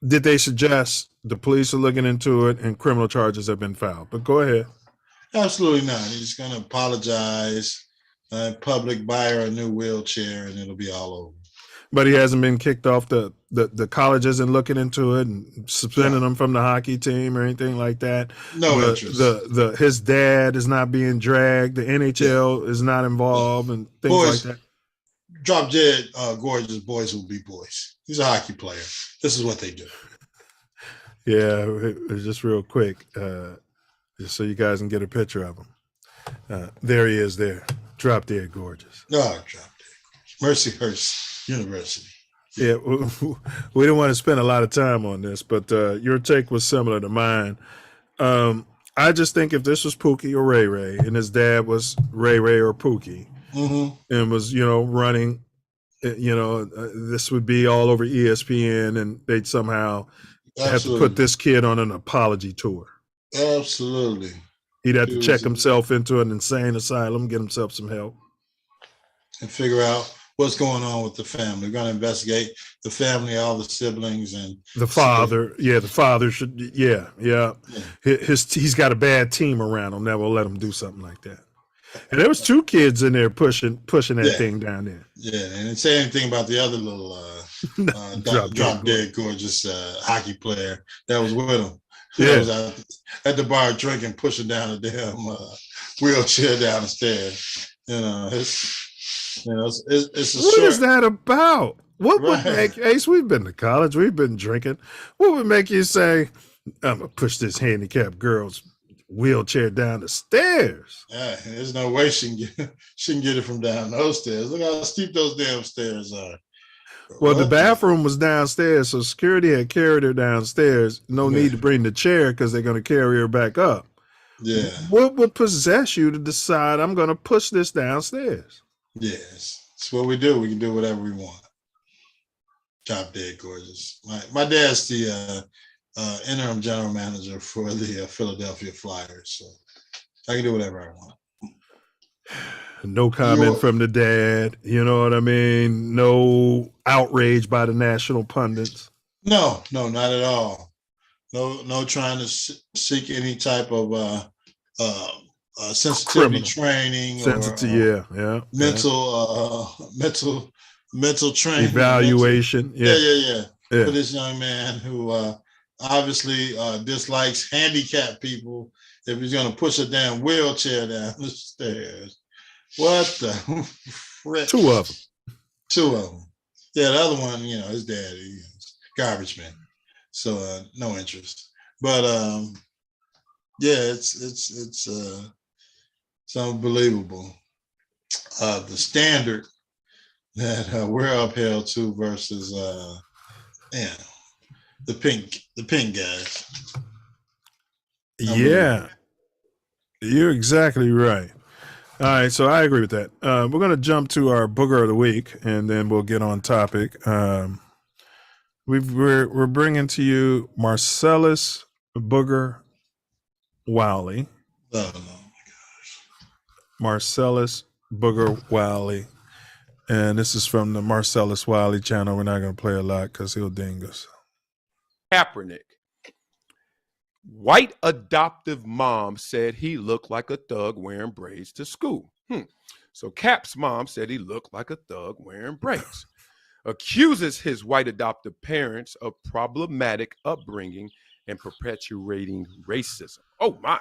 did they suggest the police are looking into it and criminal charges have been filed. But go ahead. Absolutely not. He's going to apologize in public, buy her a new wheelchair, and it'll be all over. But he hasn't been kicked off the college isn't looking into it and suspending him from the hockey team or anything like that. No interest. His dad is not being dragged. The NHL is not involved and things like that. Drop dead gorgeous boys will be boys. He's a hockey player. This is what they do. Yeah, just real quick, just so you guys can get a picture of him. There he is there. Drop dead gorgeous. No, drop dead gorgeous. Mercyhurst University. Yeah, we didn't want to spend a lot of time on this, but your take was similar to mine. I just think if this was Pookie or Ray Ray and his dad was Ray Ray or Pookie and was, running, this would be all over ESPN and they'd somehow have to put this kid on an apology tour. Absolutely. He'd have to check himself into an insane asylum, get himself some help. And figure out what's going on with the family. We're going to investigate the family, all the siblings, and the father. Yeah, the father should. Yeah. He's got a bad team around him that will let him do something like that. And there was 2 kids in there pushing that thing down there. Yeah, and didn't say anything about the other little drop dead gorgeous hockey player that was with him. Yeah, was out at the bar drinking, pushing down the damn wheelchair down the stairs. It's a what is that about? What would make Ace? We've been to college, we've been drinking. What would make you say, "I'm gonna push this handicapped girl's wheelchair down the stairs"? Yeah, there's no way she can get it from down those stairs. Look how steep those damn stairs are. Well, the bathroom was downstairs, so security had carried her downstairs. No need to bring the chair because they're going to carry her back up. Yeah. What would possess you to decide I'm going to push this downstairs? Yes, it's what we do. We can do whatever we want. Drop dead gorgeous. My dad's the interim general manager for the Philadelphia Flyers, so I can do whatever I want. No comment from the dad. You know what I mean? No outrage by the national pundits. No, not at all. No trying to seek any type of sensitivity training or mental training, evaluation. Yeah. For this young man who obviously dislikes handicapped people. If he's going to push a damn wheelchair down the stairs, what the frick? 2 of them. 2 of them. Yeah, the other one, his dad, he's garbage man. So no interest. But it's unbelievable. The standard that we're upheld to versus the pink guys. Yeah, you're exactly right. All right, so I agree with that. We're going to jump to our booger of the week, and then we'll get on topic. We're bringing to you Marcellus Booger Wiley. Oh my gosh, Marcellus Booger Wiley, and this is from the Marcellus Wiley channel. We're not going to play a lot because he'll ding us. Kaepernick. White adoptive mom said he looked like a thug wearing braids to school. So Cap's mom said he looked like a thug wearing braids. Accuses his white adoptive parents of problematic upbringing and perpetuating racism. Oh my,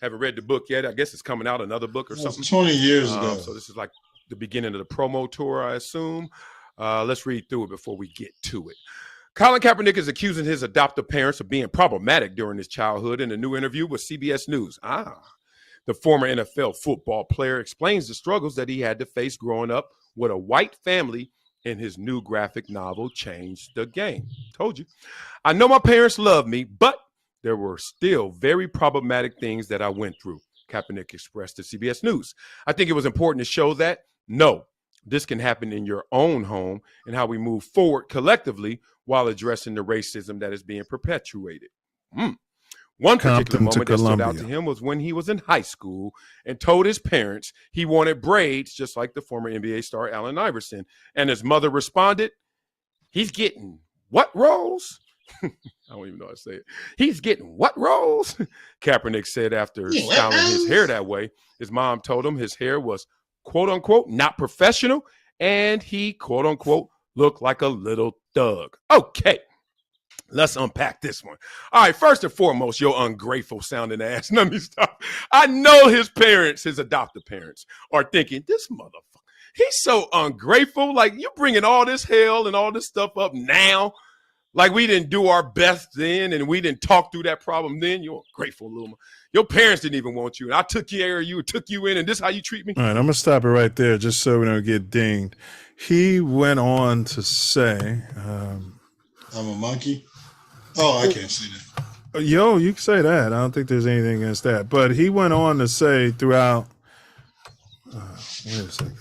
haven't read the book yet. I guess it's coming out, another book or something. 20 years ago. So this is like the beginning of the promo tour, I assume. Let's read through it before we get to it. Colin Kaepernick is accusing his adoptive parents of being problematic during his childhood in a new interview with CBS News. The former NFL football player explains the struggles that he had to face growing up with a white family in his new graphic novel, Change the Game. Told you. I know my parents loved me, but there were still very problematic things that I went through, Kaepernick expressed to CBS News. I think it was important to show that, no, this can happen in your own home and how we move forward collectively while addressing the racism that is being perpetuated. One particular moment that stood out to him was when he was in high school and told his parents he wanted braids just like the former NBA star Allen Iverson. And his mother responded, "He's getting what roles?" I don't even know how to say it. "He's getting what roles?" Kaepernick said after styling his hair that way. His mom told him his hair was, quote unquote, not professional, and he, quote unquote, look like a little thug. Okay. Let's unpack this one. All right, first and foremost, your ungrateful sounding ass. Let me stop. I know his parents, his adoptive parents, are thinking, this motherfucker, he's so ungrateful. Like, you bringing all this hell and all this stuff up now. Like, we didn't do our best then and we didn't talk through that problem then. You're ungrateful, Luma. Your parents didn't even want you. And I took care of you, took you in, and this is how you treat me? All right, I'm going to stop it right there just so we don't get dinged. He went on to say... I'm a monkey? Oh, I can't see that. Yo, you can say that. I don't think there's anything against that. But he went on to say throughout... wait a second.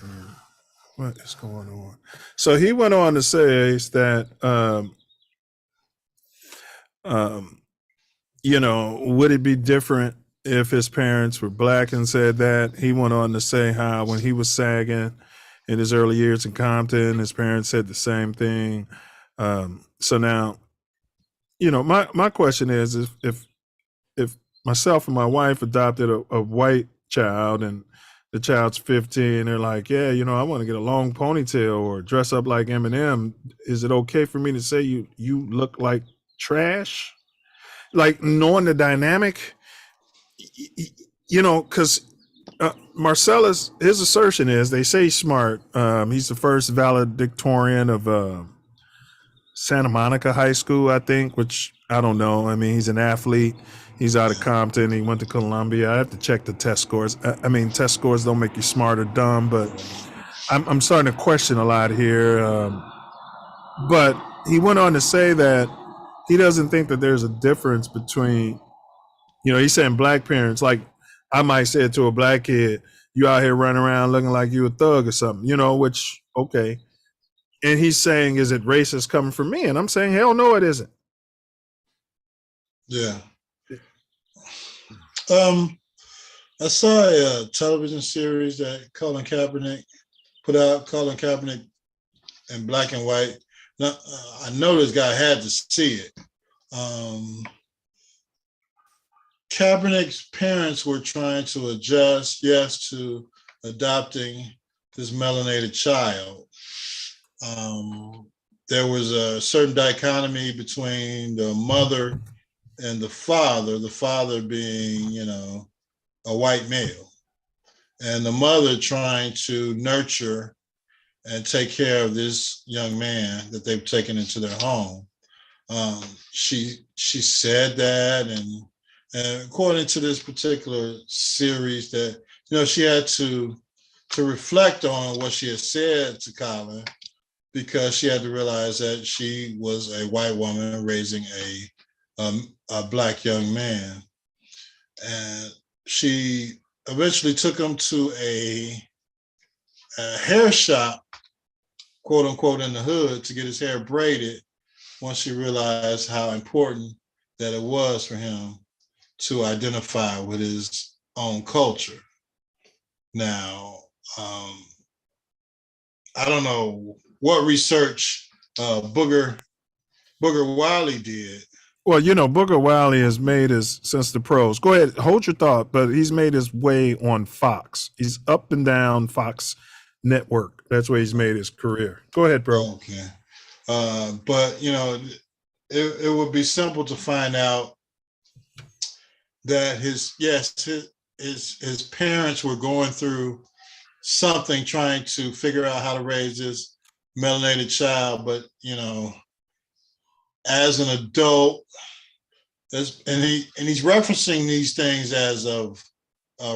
What is going on? So he went on to say that... you know, would it be different if his parents were black and said that? He went on to say how when he was sagging in his early years in Compton, his parents said the same thing. So now, you know, my question is if myself and my wife adopted a white child and the child's 15, they're like, yeah, you know, I want to get a long ponytail or dress up like Eminem. Is it okay for me to say you look like trash? Like, knowing the dynamic, you know, because Marcellus, his assertion is, they say he's smart. He's the first valedictorian of Santa Monica High School, I think, which I don't know. I mean, he's an athlete. He's out of Compton. He went to Columbia. I have to check the test scores. I mean, test scores don't make you smart or dumb, but I'm starting to question a lot here. But he went on to say that he doesn't think that there's a difference between, you know, he's saying black parents, like I might say it to a black kid, you out here running around looking like you a thug or something, you know, which, okay. And he's saying, is it racist coming from me? And I'm saying, hell no, it isn't. Yeah. I saw a television series that Colin Kaepernick put out, Colin Kaepernick in black and white. Now, I know this guy had to see it. Kaepernick's parents were trying to adjust, yes, to adopting this melanated child. There was a certain dichotomy between the mother and the father being, you know, a white male, and the mother trying to nurture and take care of this young man that they've taken into their home. She said that, and according to this particular series, that, you know, she had to reflect on what she had said to Colin, because she had to realize that she was a white woman raising a black young man, and she eventually took him to a hair shop, quote unquote, in the hood to get his hair braided, once she realized how important that it was for him to identify with his own culture. Now, I don't know what research Booger Wiley did. Well, you know, Booger Wiley has made his, since the pros. Go ahead, hold your thought, but he's made his way on Fox. He's up and down Fox network. That's where he's made his career. Go ahead, bro. Okay. But, you know, it would be simple to find out that his parents were going through something, trying to figure out how to raise this melanated child. But, you know, as an adult, and he's referencing these things as of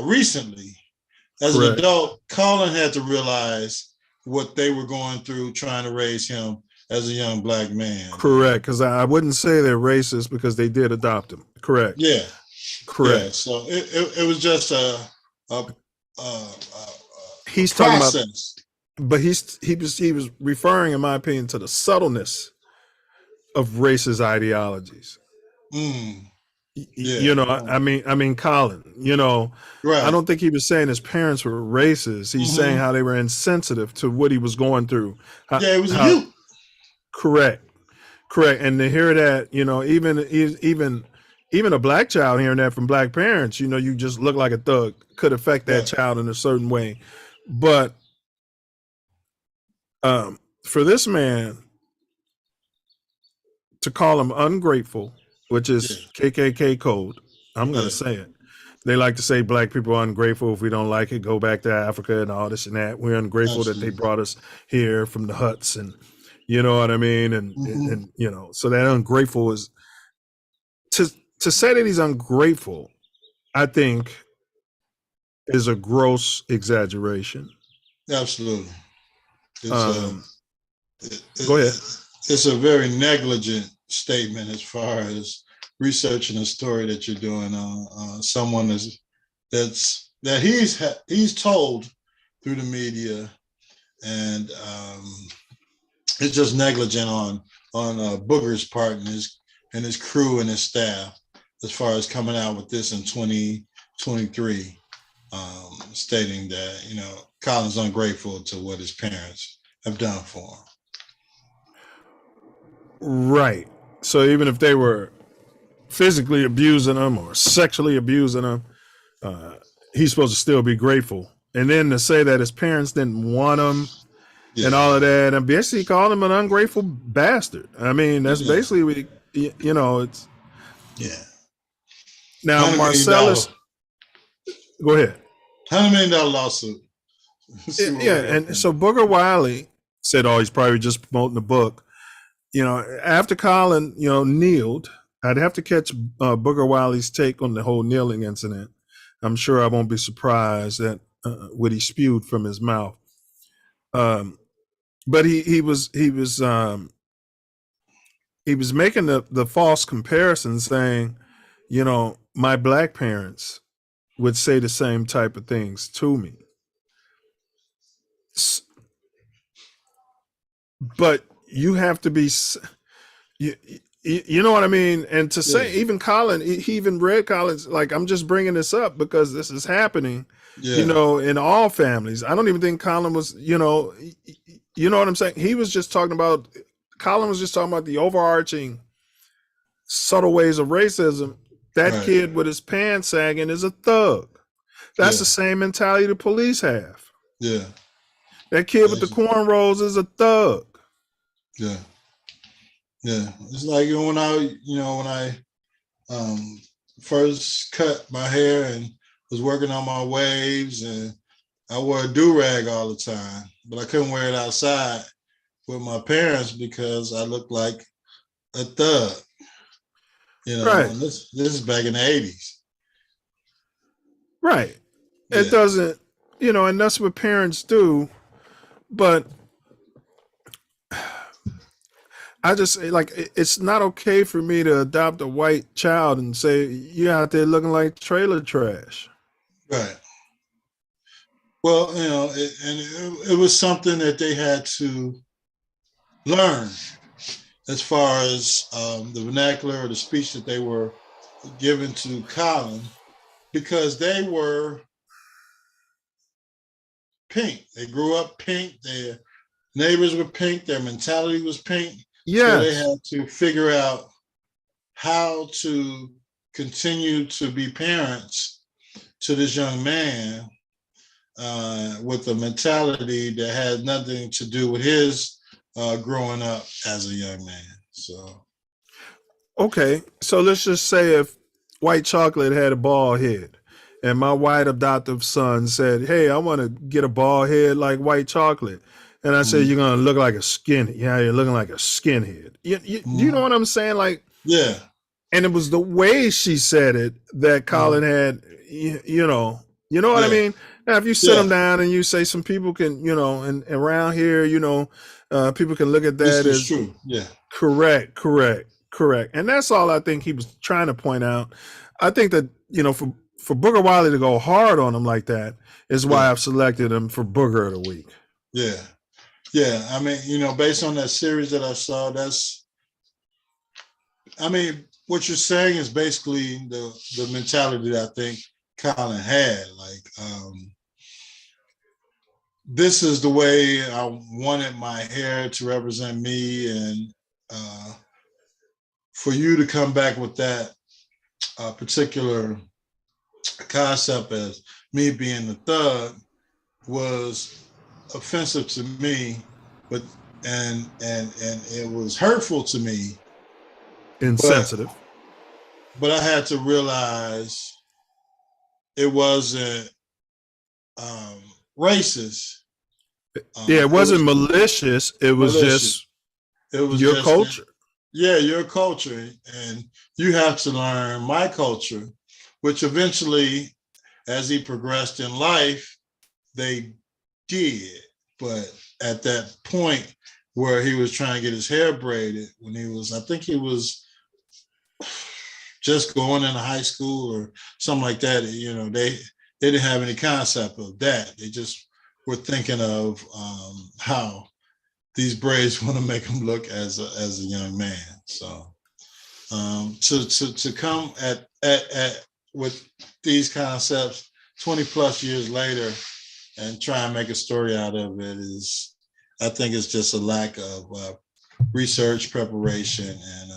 recently. As an adult, Colin had to realize what they were going through trying to raise him as a young black man. Correct, because I wouldn't say they're racist because they did adopt him. Correct. Yeah. Correct. Yeah. So it was just he's process. Talking about, but he was referring, in my opinion, to the subtleness of racist ideologies. Yeah. You know, I mean, Colin, you know, right. I don't think he was saying his parents were racist. He's saying how they were insensitive to what he was going through. It was you. Correct. And to hear that, you know, even a black child hearing that from black parents, you know, you just look like a thug, could affect that child in a certain way. But for this man to call him ungrateful, which is KKK code, I'm going to say it. They like to say black people are ungrateful. If we don't like it, go back to Africa and all this and that. We're ungrateful that they brought us here from the huts, and you know what I mean? And you know, so that ungrateful is to say that he's ungrateful, I think, is a gross exaggeration. Absolutely. Go ahead. It's a very negligent statement as far as researching a story that you're doing on someone that he's told through the media, and it's just negligent on Booger's part and his crew and his staff as far as coming out with this in 2023, stating that, you know, Colin's ungrateful to what his parents have done for him. Right. So even if they were physically abusing him or sexually abusing him, he's supposed to still be grateful. And then to say that his parents didn't want him and all of that, and basically called him an ungrateful bastard. I mean, that's basically, you know, it's. Yeah. Now, Marcellus, go ahead. $100 million lawsuit. Yeah, and so Booger Wiley said, oh, he's probably just promoting the book. You know, after Colin, you know, kneeled, I'd have to catch Booger Wiley's take on the whole kneeling incident. I'm sure I won't be surprised at what he spewed from his mouth. But he was making the false comparison, saying, you know, my black parents would say the same type of things to me. But you have to be, you know what I mean? And to say, even Colin, he even read Colin's, like, I'm just bringing this up because this is happening, you know, in all families. I don't even think Colin was, you know what I'm saying? He was just talking about, Colin was just talking about the overarching subtle ways of racism. That kid with his pants sagging is a thug. That's the same mentality the police have. Yeah. That kid with the cornrows is a thug. Yeah. Yeah. It's like when I first cut my hair and was working on my waves, and I wore a do-rag all the time, but I couldn't wear it outside with my parents because I looked like a thug. You know, and this is back in the 80s. Right. It doesn't, you know, and that's what parents do. But I just, like, it's not okay for me to adopt a white child and say, you're out there looking like trailer trash. Right. Well, you know, it was something that they had to learn as far as the vernacular or the speech that they were given to Colin, because they were pink. They grew up pink. Their neighbors were pink. Their mentality was pink. Yeah. So they had to figure out how to continue to be parents to this young man with a mentality that had nothing to do with his growing up as a young man. So, okay, so let's just say if White Chocolate had a bald head, and my white adoptive son said, "Hey, I want to get a bald head like White Chocolate," and I said, "You're gonna look like a skinhead. Yeah, you're looking like a skinhead." You know what I'm saying? Like, yeah. And it was the way she said it that Colin had, you know what I mean? Now, if you sit them down and you say some people can, you know, and around here, you know, people can look at that as true. Yeah. Correct. And that's all I think he was trying to point out. I think that, you know, for Booger Wiley to go hard on him like that is why I've selected him for Booger of the Week. Yeah. Yeah. I mean, you know, based on that series that I saw, what you're saying is basically the mentality that I think Colin had. Like, this is the way I wanted my hair to represent me, and for you to come back with that particular concept as me being the thug was offensive to me. But and it was hurtful to me. Insensitive. But I had to realize it wasn't racist. It wasn't malicious. It was malicious. It was your just culture. Your culture. And you have to learn my culture, which eventually, as he progressed in life, they did. But at that point where he was trying to get his hair braided, when I think he was just going into high school or something like that, they didn't have any concept of that. They just were thinking of how these braids want to make him look as a young man. So to come at with these concepts 20 plus years later and try and make a story out of it I think it's just a lack of research, preparation, and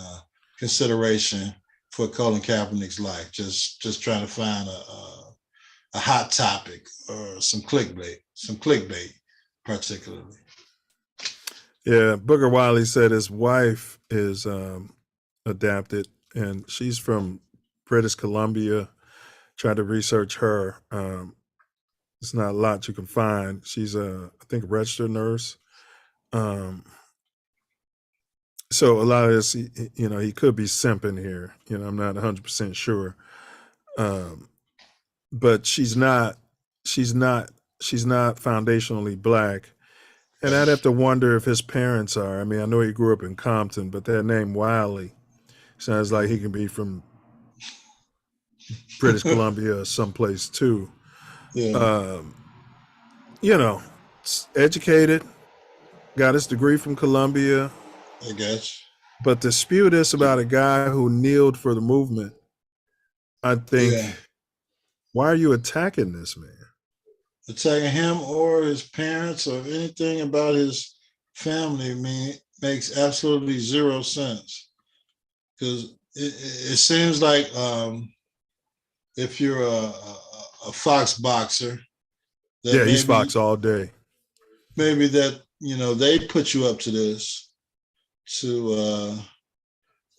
consideration for Colin Kaepernick's life. Just trying to find a hot topic or some clickbait particularly. Yeah, Booger Wiley said his wife is adapted, and she's from British Columbia. Tried to research her. It's not a lot you can find. She's I think, a registered nurse. So a lot of this, he could be simping here. I'm not 100% sure. But she's not foundationally black. And I'd have to wonder if his parents are. I mean, I know he grew up in Compton, but that name Wiley sounds like he can be from British Columbia or someplace too. Yeah. Educated, got his degree from Columbia. I guess. But to spew this about a guy who kneeled for the movement, I think, why are you attacking this man? Attacking him or his parents or anything about his family makes absolutely zero sense. Because it seems like if you're a Fox boxer, he's Fox all day. Maybe that they put you up to this to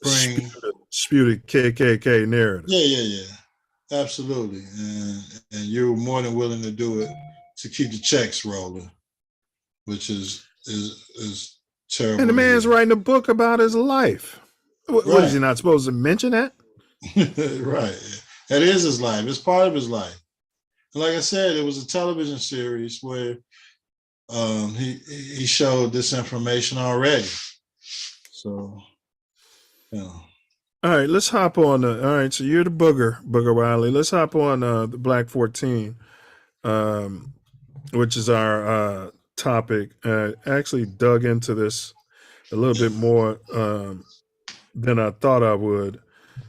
bring spew the KKK narrative. Yeah, absolutely, and you're more than willing to do it to keep the checks rolling, which is terrible. And the man's writing a book about his life. What is he not supposed to mention that? Right, that is his life. It's part of his life. And like I said, it was a television series where he showed this information already. So, All right, let's hop on. All right, so you're the Booger Wiley. Let's hop on the Black 14, which is our topic. Actually dug into this a little bit more than I thought I would.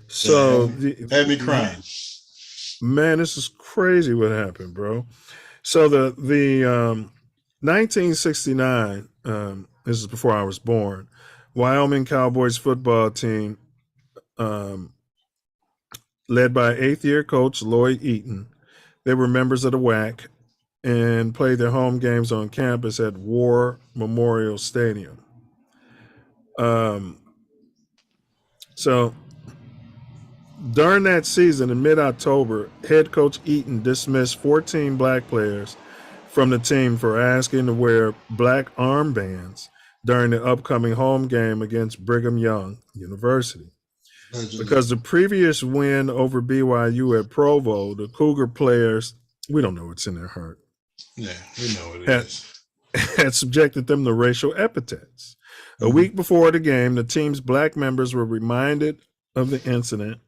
So, had me crying. Man, this is crazy what happened, bro. So the 1969, this is before I was born, Wyoming Cowboys football team, led by 8th-year coach Lloyd Eaton. They were members of the WAC and played their home games on campus at War Memorial Stadium. So during that season in mid-October, head coach Eaton dismissed 14 black players from the team for asking to wear black armbands during the upcoming home game against Brigham Young University. Because the previous win over BYU at Provo, the Cougar players, we don't know what's in their heart. Yeah, we know what it is. Had subjected them to racial epithets. A week before the game, the team's black members were reminded of the incident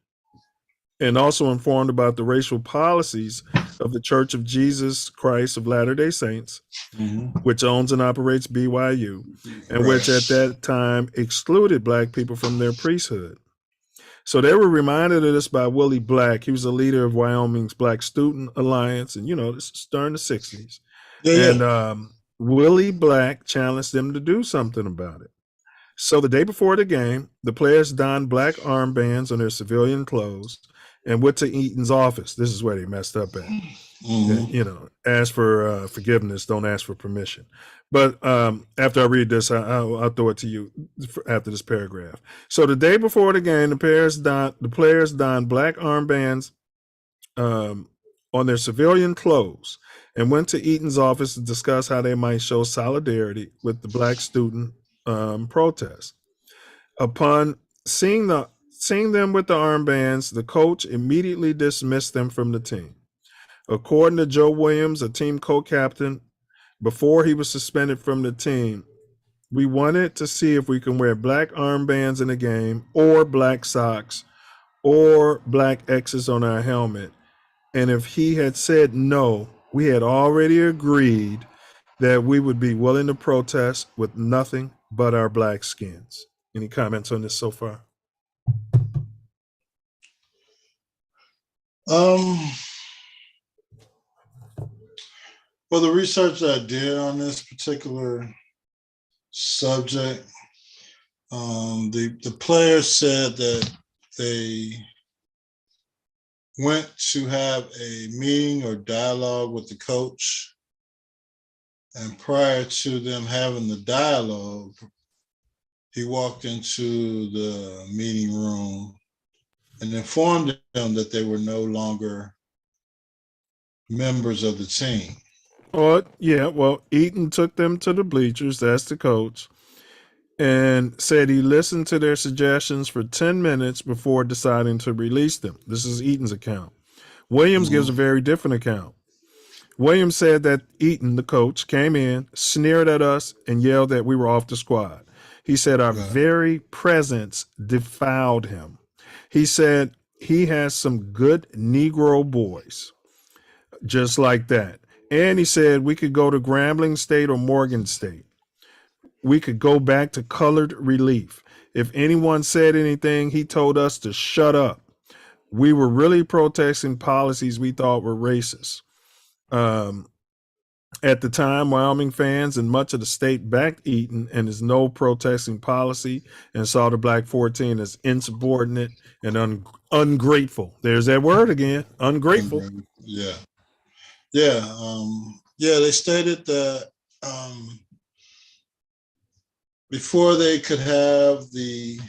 and also informed about the racial policies of the Church of Jesus Christ of Latter-day Saints, which owns and operates BYU, and which at that time excluded black people from their priesthood. So they were reminded of this by Willie Black. He was a leader of Wyoming's Black Student Alliance, and this is during the 60s. And Willie Black challenged them to do something about it. So the day before the game, the players donned black armbands on their civilian clothes and went to Eaton's office. This is where they messed up at. Ask for forgiveness, don't ask for permission. But after I read this, I'll throw it to you after this paragraph. So the day before the game, the players donned black armbands on their civilian clothes and went to Eaton's office to discuss how they might show solidarity with the black student protest. Upon seeing them with the armbands, the coach immediately dismissed them from the team. According to Joe Williams, a team co-captain, before he was suspended from the team, we wanted to see if we can wear black armbands in the game or black socks or black X's on our helmet. And if he had said no, we had already agreed that we would be willing to protest with nothing but our black skins. Any comments on this so far? Well, the research that I did on this particular subject, the players said that they went to have a meeting or dialogue with the coach. And prior to them having the dialogue, he walked into the meeting room and informed them that they were no longer members of the team. Well, Eaton took them to the bleachers, that's the coach, and said he listened to their suggestions for 10 minutes before deciding to release them. This is Eaton's account. Williams gives a very different account. Williams said that Eaton, the coach, came in, sneered at us, and yelled that we were off the squad. He said our very presence defiled him. He said he has some good Negro boys, just like that. And he said we could go to Grambling State or Morgan State. We could go back to colored relief. If anyone said anything, he told us to shut up. We were really protesting policies we thought were racist. At the time, Wyoming fans and much of the state backed Eaton and his no protesting policy and saw the Black 14 as insubordinate and ungrateful. There's that word again, ungrateful. Yeah. They stated that before they could have the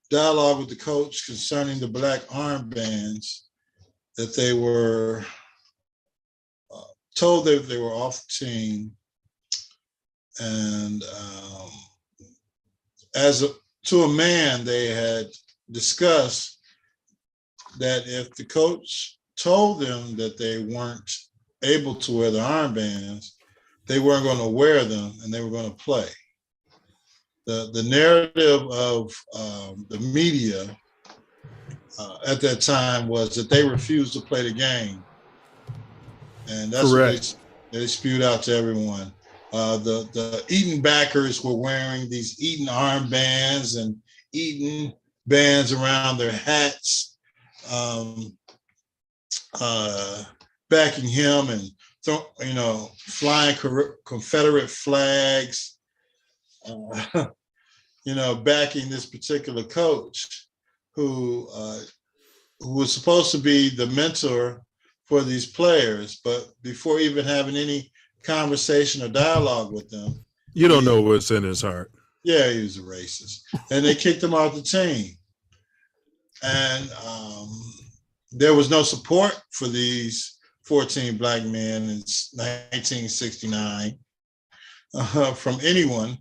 dialogue with the coach concerning the black armbands, that they were told that they were off the team, and to a man, they had discussed that if the coach told them that they weren't able to wear the armbands, they weren't going to wear them and they were going to play. The narrative of the media at that time was that they refused to play the game. And that's what they spewed out to everyone. The Eaton backers were wearing these Eaton armbands and Eaton bands around their hats, backing him and flying Confederate flags, backing this particular coach who was supposed to be the mentor for these players, but before even having any conversation or dialogue with them, you don't know what's in his heart. Yeah, he was a racist, and they kicked him off the team. And there was no support for these 14 black men in 1969 from anyone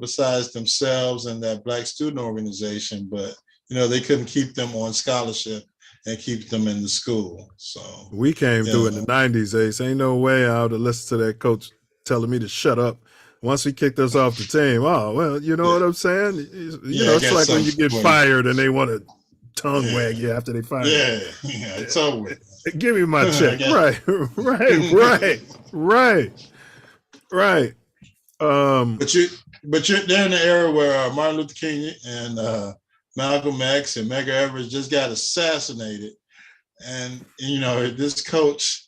besides themselves and that black student organization. But they couldn't keep them on scholarship and keep them in the school. So we came through in the 90s, Ace. Ain't no way I would have listened to that coach telling me to shut up once he kicked us off the team. Oh, well, you know what I'm saying? It's like when you get fired and they want to tongue wag you after they fire you. Yeah, it's over with. Give me my check. Right. But they're in the era where Martin Luther King and Malcolm X and Medgar Evers just got assassinated, and this coach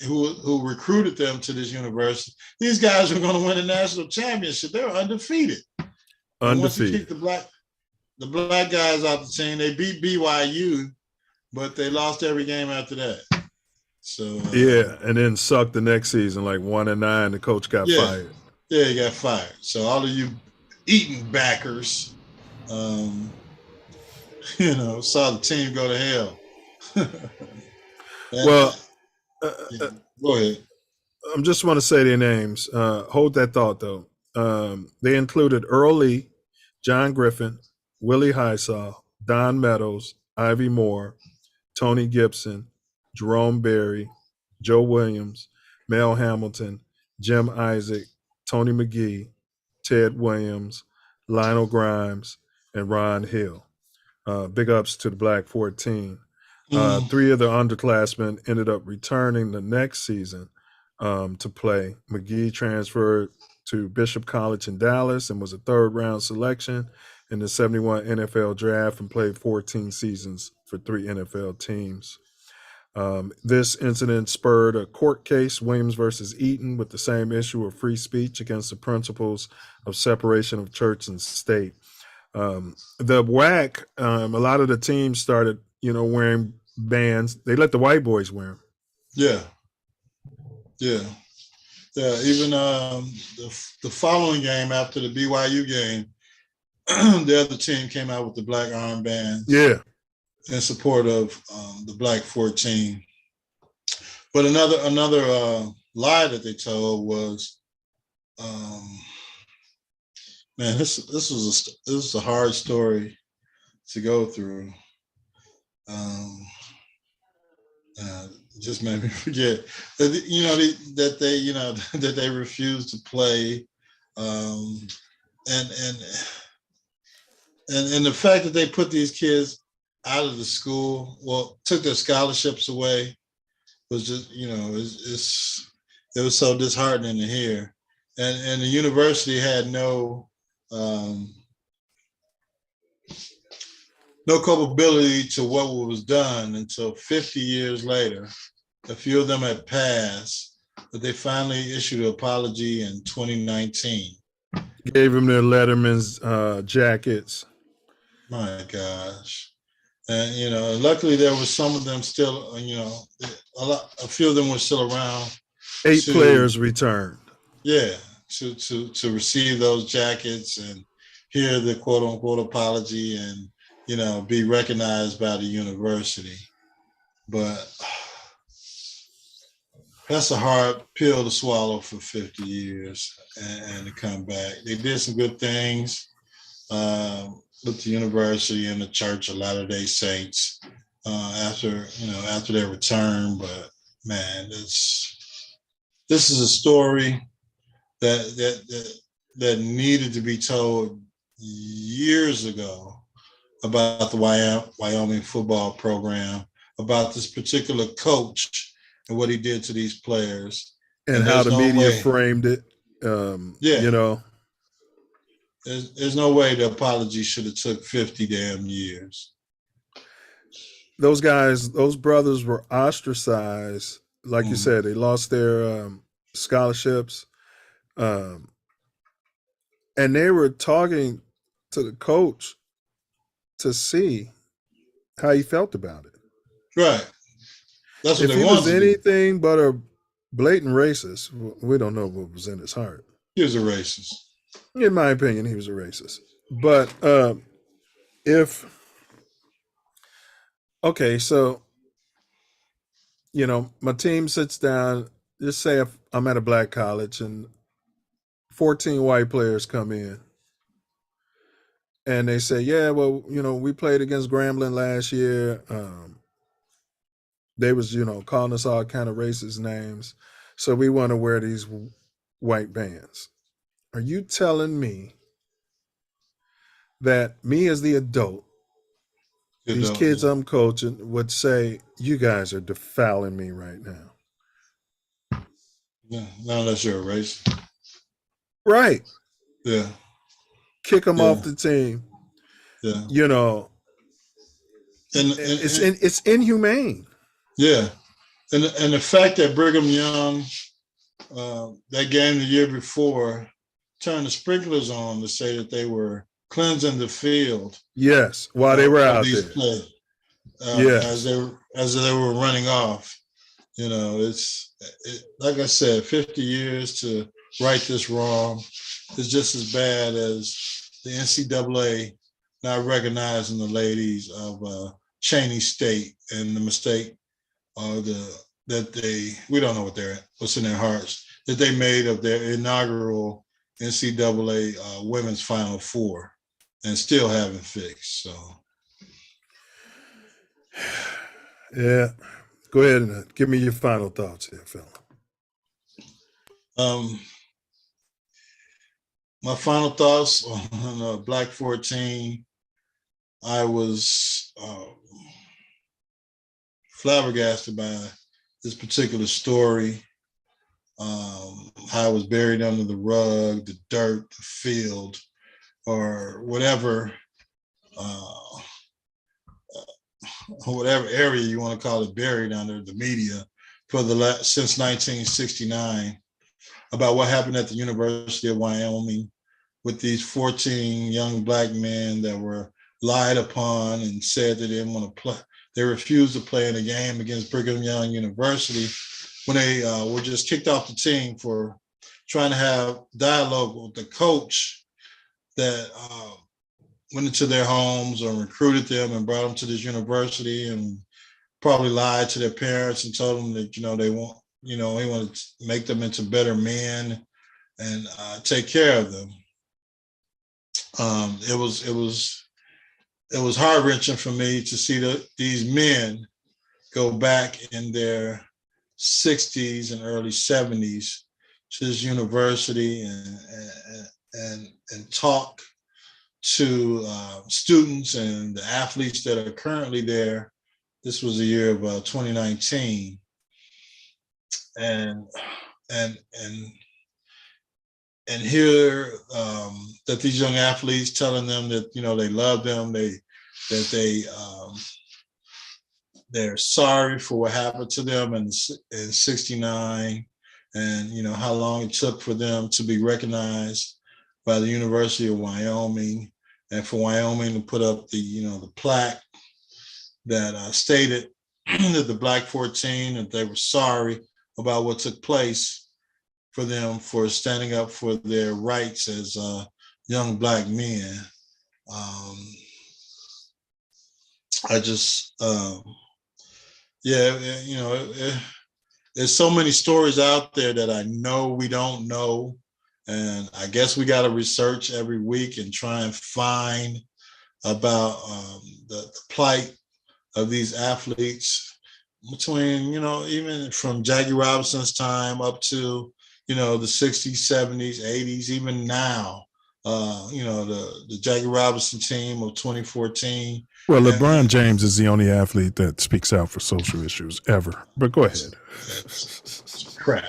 who recruited them to this university. These guys were going to win a national championship. They were undefeated. Once you kick the black guys off the team, they beat BYU but they lost every game after that. So yeah, and then sucked the next season, like 1-9. The coach got fired. Yeah, he got fired. So all of you Eaton backers, saw the team go to hell. Well, go ahead. I just want to say their names. Hold that thought, though. They included Earl Lee, John Griffin, Willie Highsaw, Don Meadows, Ivy Moore, Tony Gibson, Jerome Berry, Joe Williams, Mel Hamilton, Jim Isaac, Tony McGee, Ted Williams, Lionel Grimes, and Ron Hill. Big ups to the Black 14. 3 of the underclassmen ended up returning the next season to play. McGee transferred to Bishop College in Dallas and was a third-round selection in the 71 NFL draft and played 14 seasons for 3 NFL teams. This incident spurred a court case, Williams versus Eaton, with the same issue of free speech against the principles of separation of church and state. The WAC, a lot of the teams started, wearing bands. They let the white boys wear them. Yeah. Even the following game after the BYU game, the other team came out with the black armbands. Yeah. In support of the Black 14. But another lie that they told was, this was a hard story to go through. Just made me forget that that they refused to play, and the fact that they put these kids out of the school, took their scholarships away, was just, it was so disheartening to hear. And the university had no culpability to what was done until 50 years later. A few of them had passed, but they finally issued an apology in 2019. Gave them their Letterman's jackets. My gosh. And, luckily there was some of them still, a few of them were still around. 8 players returned. Yeah, to receive those jackets and hear the quote unquote apology and, be recognized by the university. But that's a hard pill to swallow for 50 years and to come back. They did some good things with the university and the Church of Latter-day Saints after their return. But man, this is a story that needed to be told years ago about the Wyoming football program, about this particular coach and what he did to these players. And how the media framed it. There's no way the apology should have took 50 damn years. Those guys, those brothers were ostracized. Like you said, they lost their scholarships. And they were talking to the coach to see how he felt about it. Right. That's what if they he wanted was anything but a blatant racist, we don't know what was in his heart. He was a racist. In my opinion, he was a racist. But so, my team sits down, just say if I'm at a black college and 14 white players come in and they say, yeah, well, we played against Grambling last year. They was, calling us all kind of racist names. So we want to wear these white bands. Are you telling me that me as the adult, these kids I'm coaching would say, you guys are defiling me right now? Yeah, not unless you're a racist. Right. Yeah. Kick them off the team. Yeah. It's inhumane. Yeah. And the fact that Brigham Young, that game the year before, turned the sprinklers on to say that they were cleansing the field. Yes, while they were out there. as they were running off. You know, like I said, 50 years to right this wrong is just as bad as the NCAA not recognizing the ladies of Cheney State and the mistake we don't know what's in their hearts that they made of their inaugural NCAA women's Final Four and still haven't fixed. So, yeah, go ahead and give me your final thoughts here, Phil. My final thoughts on Black 14. I was flabbergasted by this particular story, how it was buried under the rug, the dirt, the field, or whatever area you want to call it, buried under the media since 1969, about what happened at the University of Wyoming with these 14 young Black men that were lied upon and said that they didn't want to play. They refused to play in a game against Brigham Young University when they were just kicked off the team for trying to have dialogue with the coach that went into their homes or recruited them and brought them to this university and probably lied to their parents and told them that, they wanted to make them into better men and take care of them. It was heart-wrenching for me to see these men go back in their 60s and early 70s to this university and talk to students and the athletes that are currently there. This was the year of 2019, and hear that these young athletes telling them that they love them, they're sorry for what happened to them in '69, and how long it took for them to be recognized by the University of Wyoming, and for Wyoming to put up the plaque that stated that the Black 14, that they were sorry about what took place for them for standing up for their rights as young Black men. There's so many stories out there that I know we don't know. And I guess we got to research every week and try and find about the plight of these athletes between, even from Jackie Robinson's time up to, the 60s, 70s, 80s, even now, the Jackie Robinson team of 2014. Well, LeBron James is the only athlete that speaks out for social issues ever. But go ahead. Crap.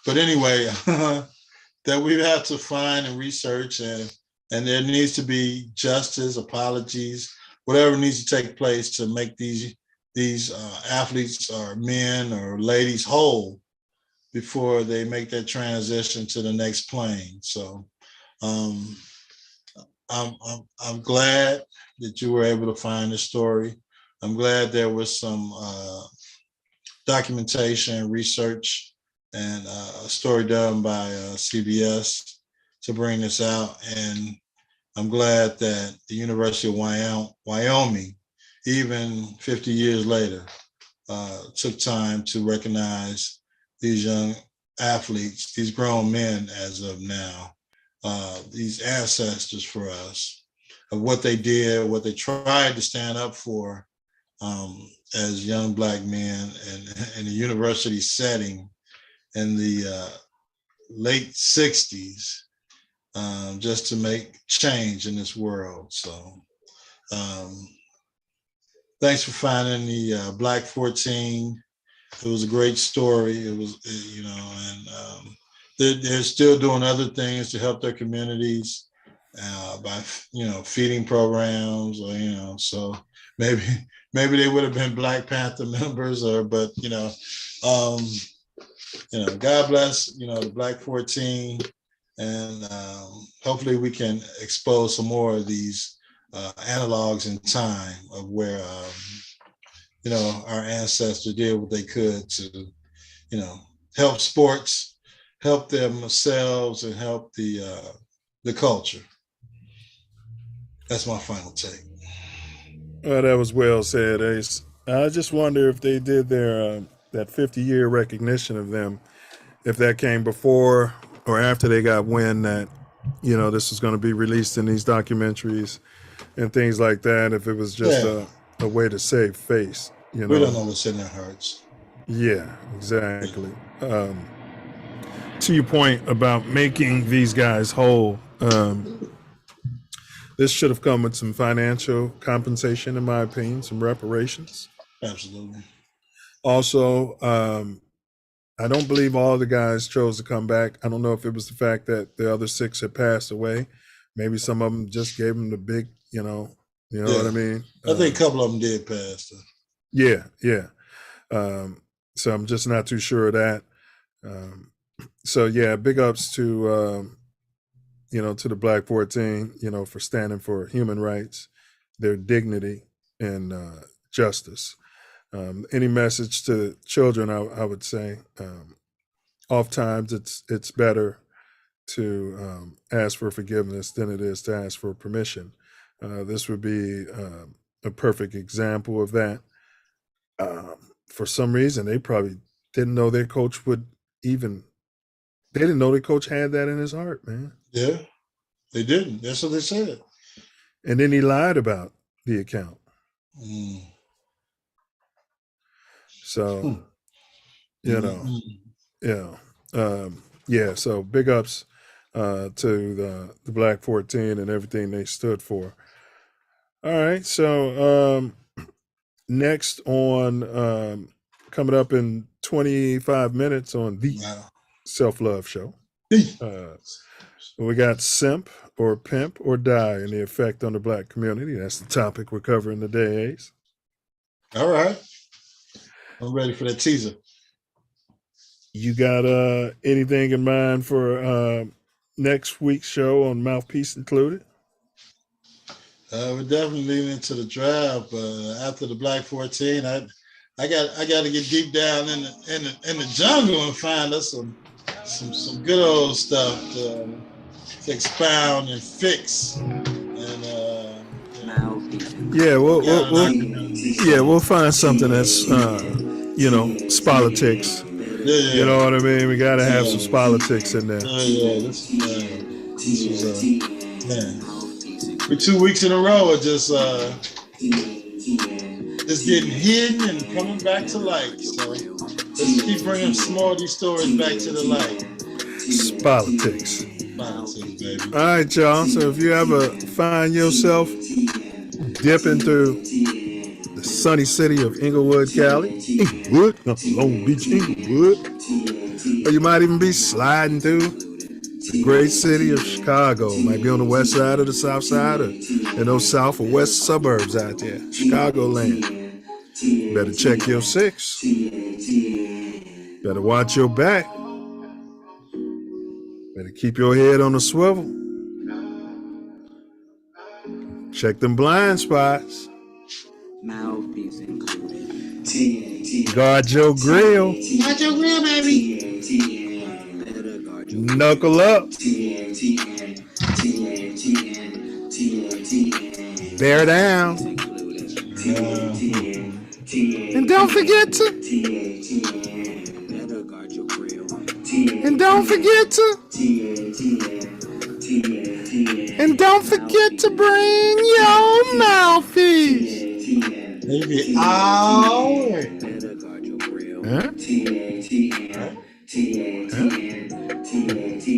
But anyway, that we have to find and research, and there needs to be justice, apologies, whatever needs to take place to make these athletes or men or ladies whole before they make that transition to the next plane. So I'm glad that you were able to find the story. I'm glad there was some documentation, research, and a story done by CBS to bring this out. And I'm glad that the University of Wyoming, even 50 years later, took time to recognize these young athletes, these grown men as of now, these ancestors for us, of what they did, what they tried to stand up for as young Black men in a university setting in the late 60s, just to make change in this world. So thanks for finding the Black 14. It was a great story. It was, and they're still doing other things to help their communities by, feeding programs, or, so maybe they would have been Black Panther members, but God bless, the Black 14, and hopefully we can expose some more of these analogs in time of where our ancestors did what they could to, help sports, help themselves, and help the culture. That's my final take. Well, that was well said, Ace. I just wonder if they did their that 50-year recognition of them, if that came before or after they got wind that, this was going to be released in these documentaries and things like that, if it was just a way to save face. We don't know what's in their hearts. Yeah, exactly. To your point about making these guys whole, this should have come with some financial compensation, in my opinion, some reparations. Absolutely. Also, I don't believe all the guys chose to come back. I don't know if it was the fact that the other 6 had passed away. Maybe some of them just gave them the big, what I mean? I think a couple of them did pass. Yeah. So I'm just not too sure of that. So yeah, big ups to, to the Black 14, for standing for human rights, their dignity, and justice. Any message to children, I would say, oftentimes it's better to ask for forgiveness than it is to ask for permission. This would be a perfect example of that. For some reason, they probably didn't know their coach they didn't know their coach had that in his heart, man. Yeah, they didn't. That's what they said. And then he lied about the account. So, so big ups to the Black 14 and everything they stood for. All right, so next on coming up in 25 minutes on the Self-Love Show, we got Simp or Pimp or Die and the effect on the Black community. That's the topic we're covering today, Ace. All right. I'm ready for that teaser. You got anything in mind for next week's show on Mouthpiece included? We're definitely leaning into the draft. After the Black 14, I got to get deep down in the jungle and find us some good old stuff to expound and fix. We'll find something that's politics. You know what I mean? We got to have some politics in there. This was we're 2 weeks in a row of just getting hidden and coming back to light. So let's keep bringing some of these stories back to the light. It's politics. Politics, baby. All right, y'all. So if you ever find yourself dipping through the sunny city of Inglewood, Cali, Long Beach, Inglewood, or you might even be sliding through the great city of Chicago, might be on the west side or the south side, or in those south or west suburbs out there, Chicagoland. Better check your 6. Better watch your back. Better keep your head on the swivel. Check them blind spots. Mouthpiece included. Guard your grill. Guard your grill, baby. Knuckle up. Bear down. And don't forget to. And don't forget to. And don't forget to bring your mouthpiece. Maybe hour. Huh?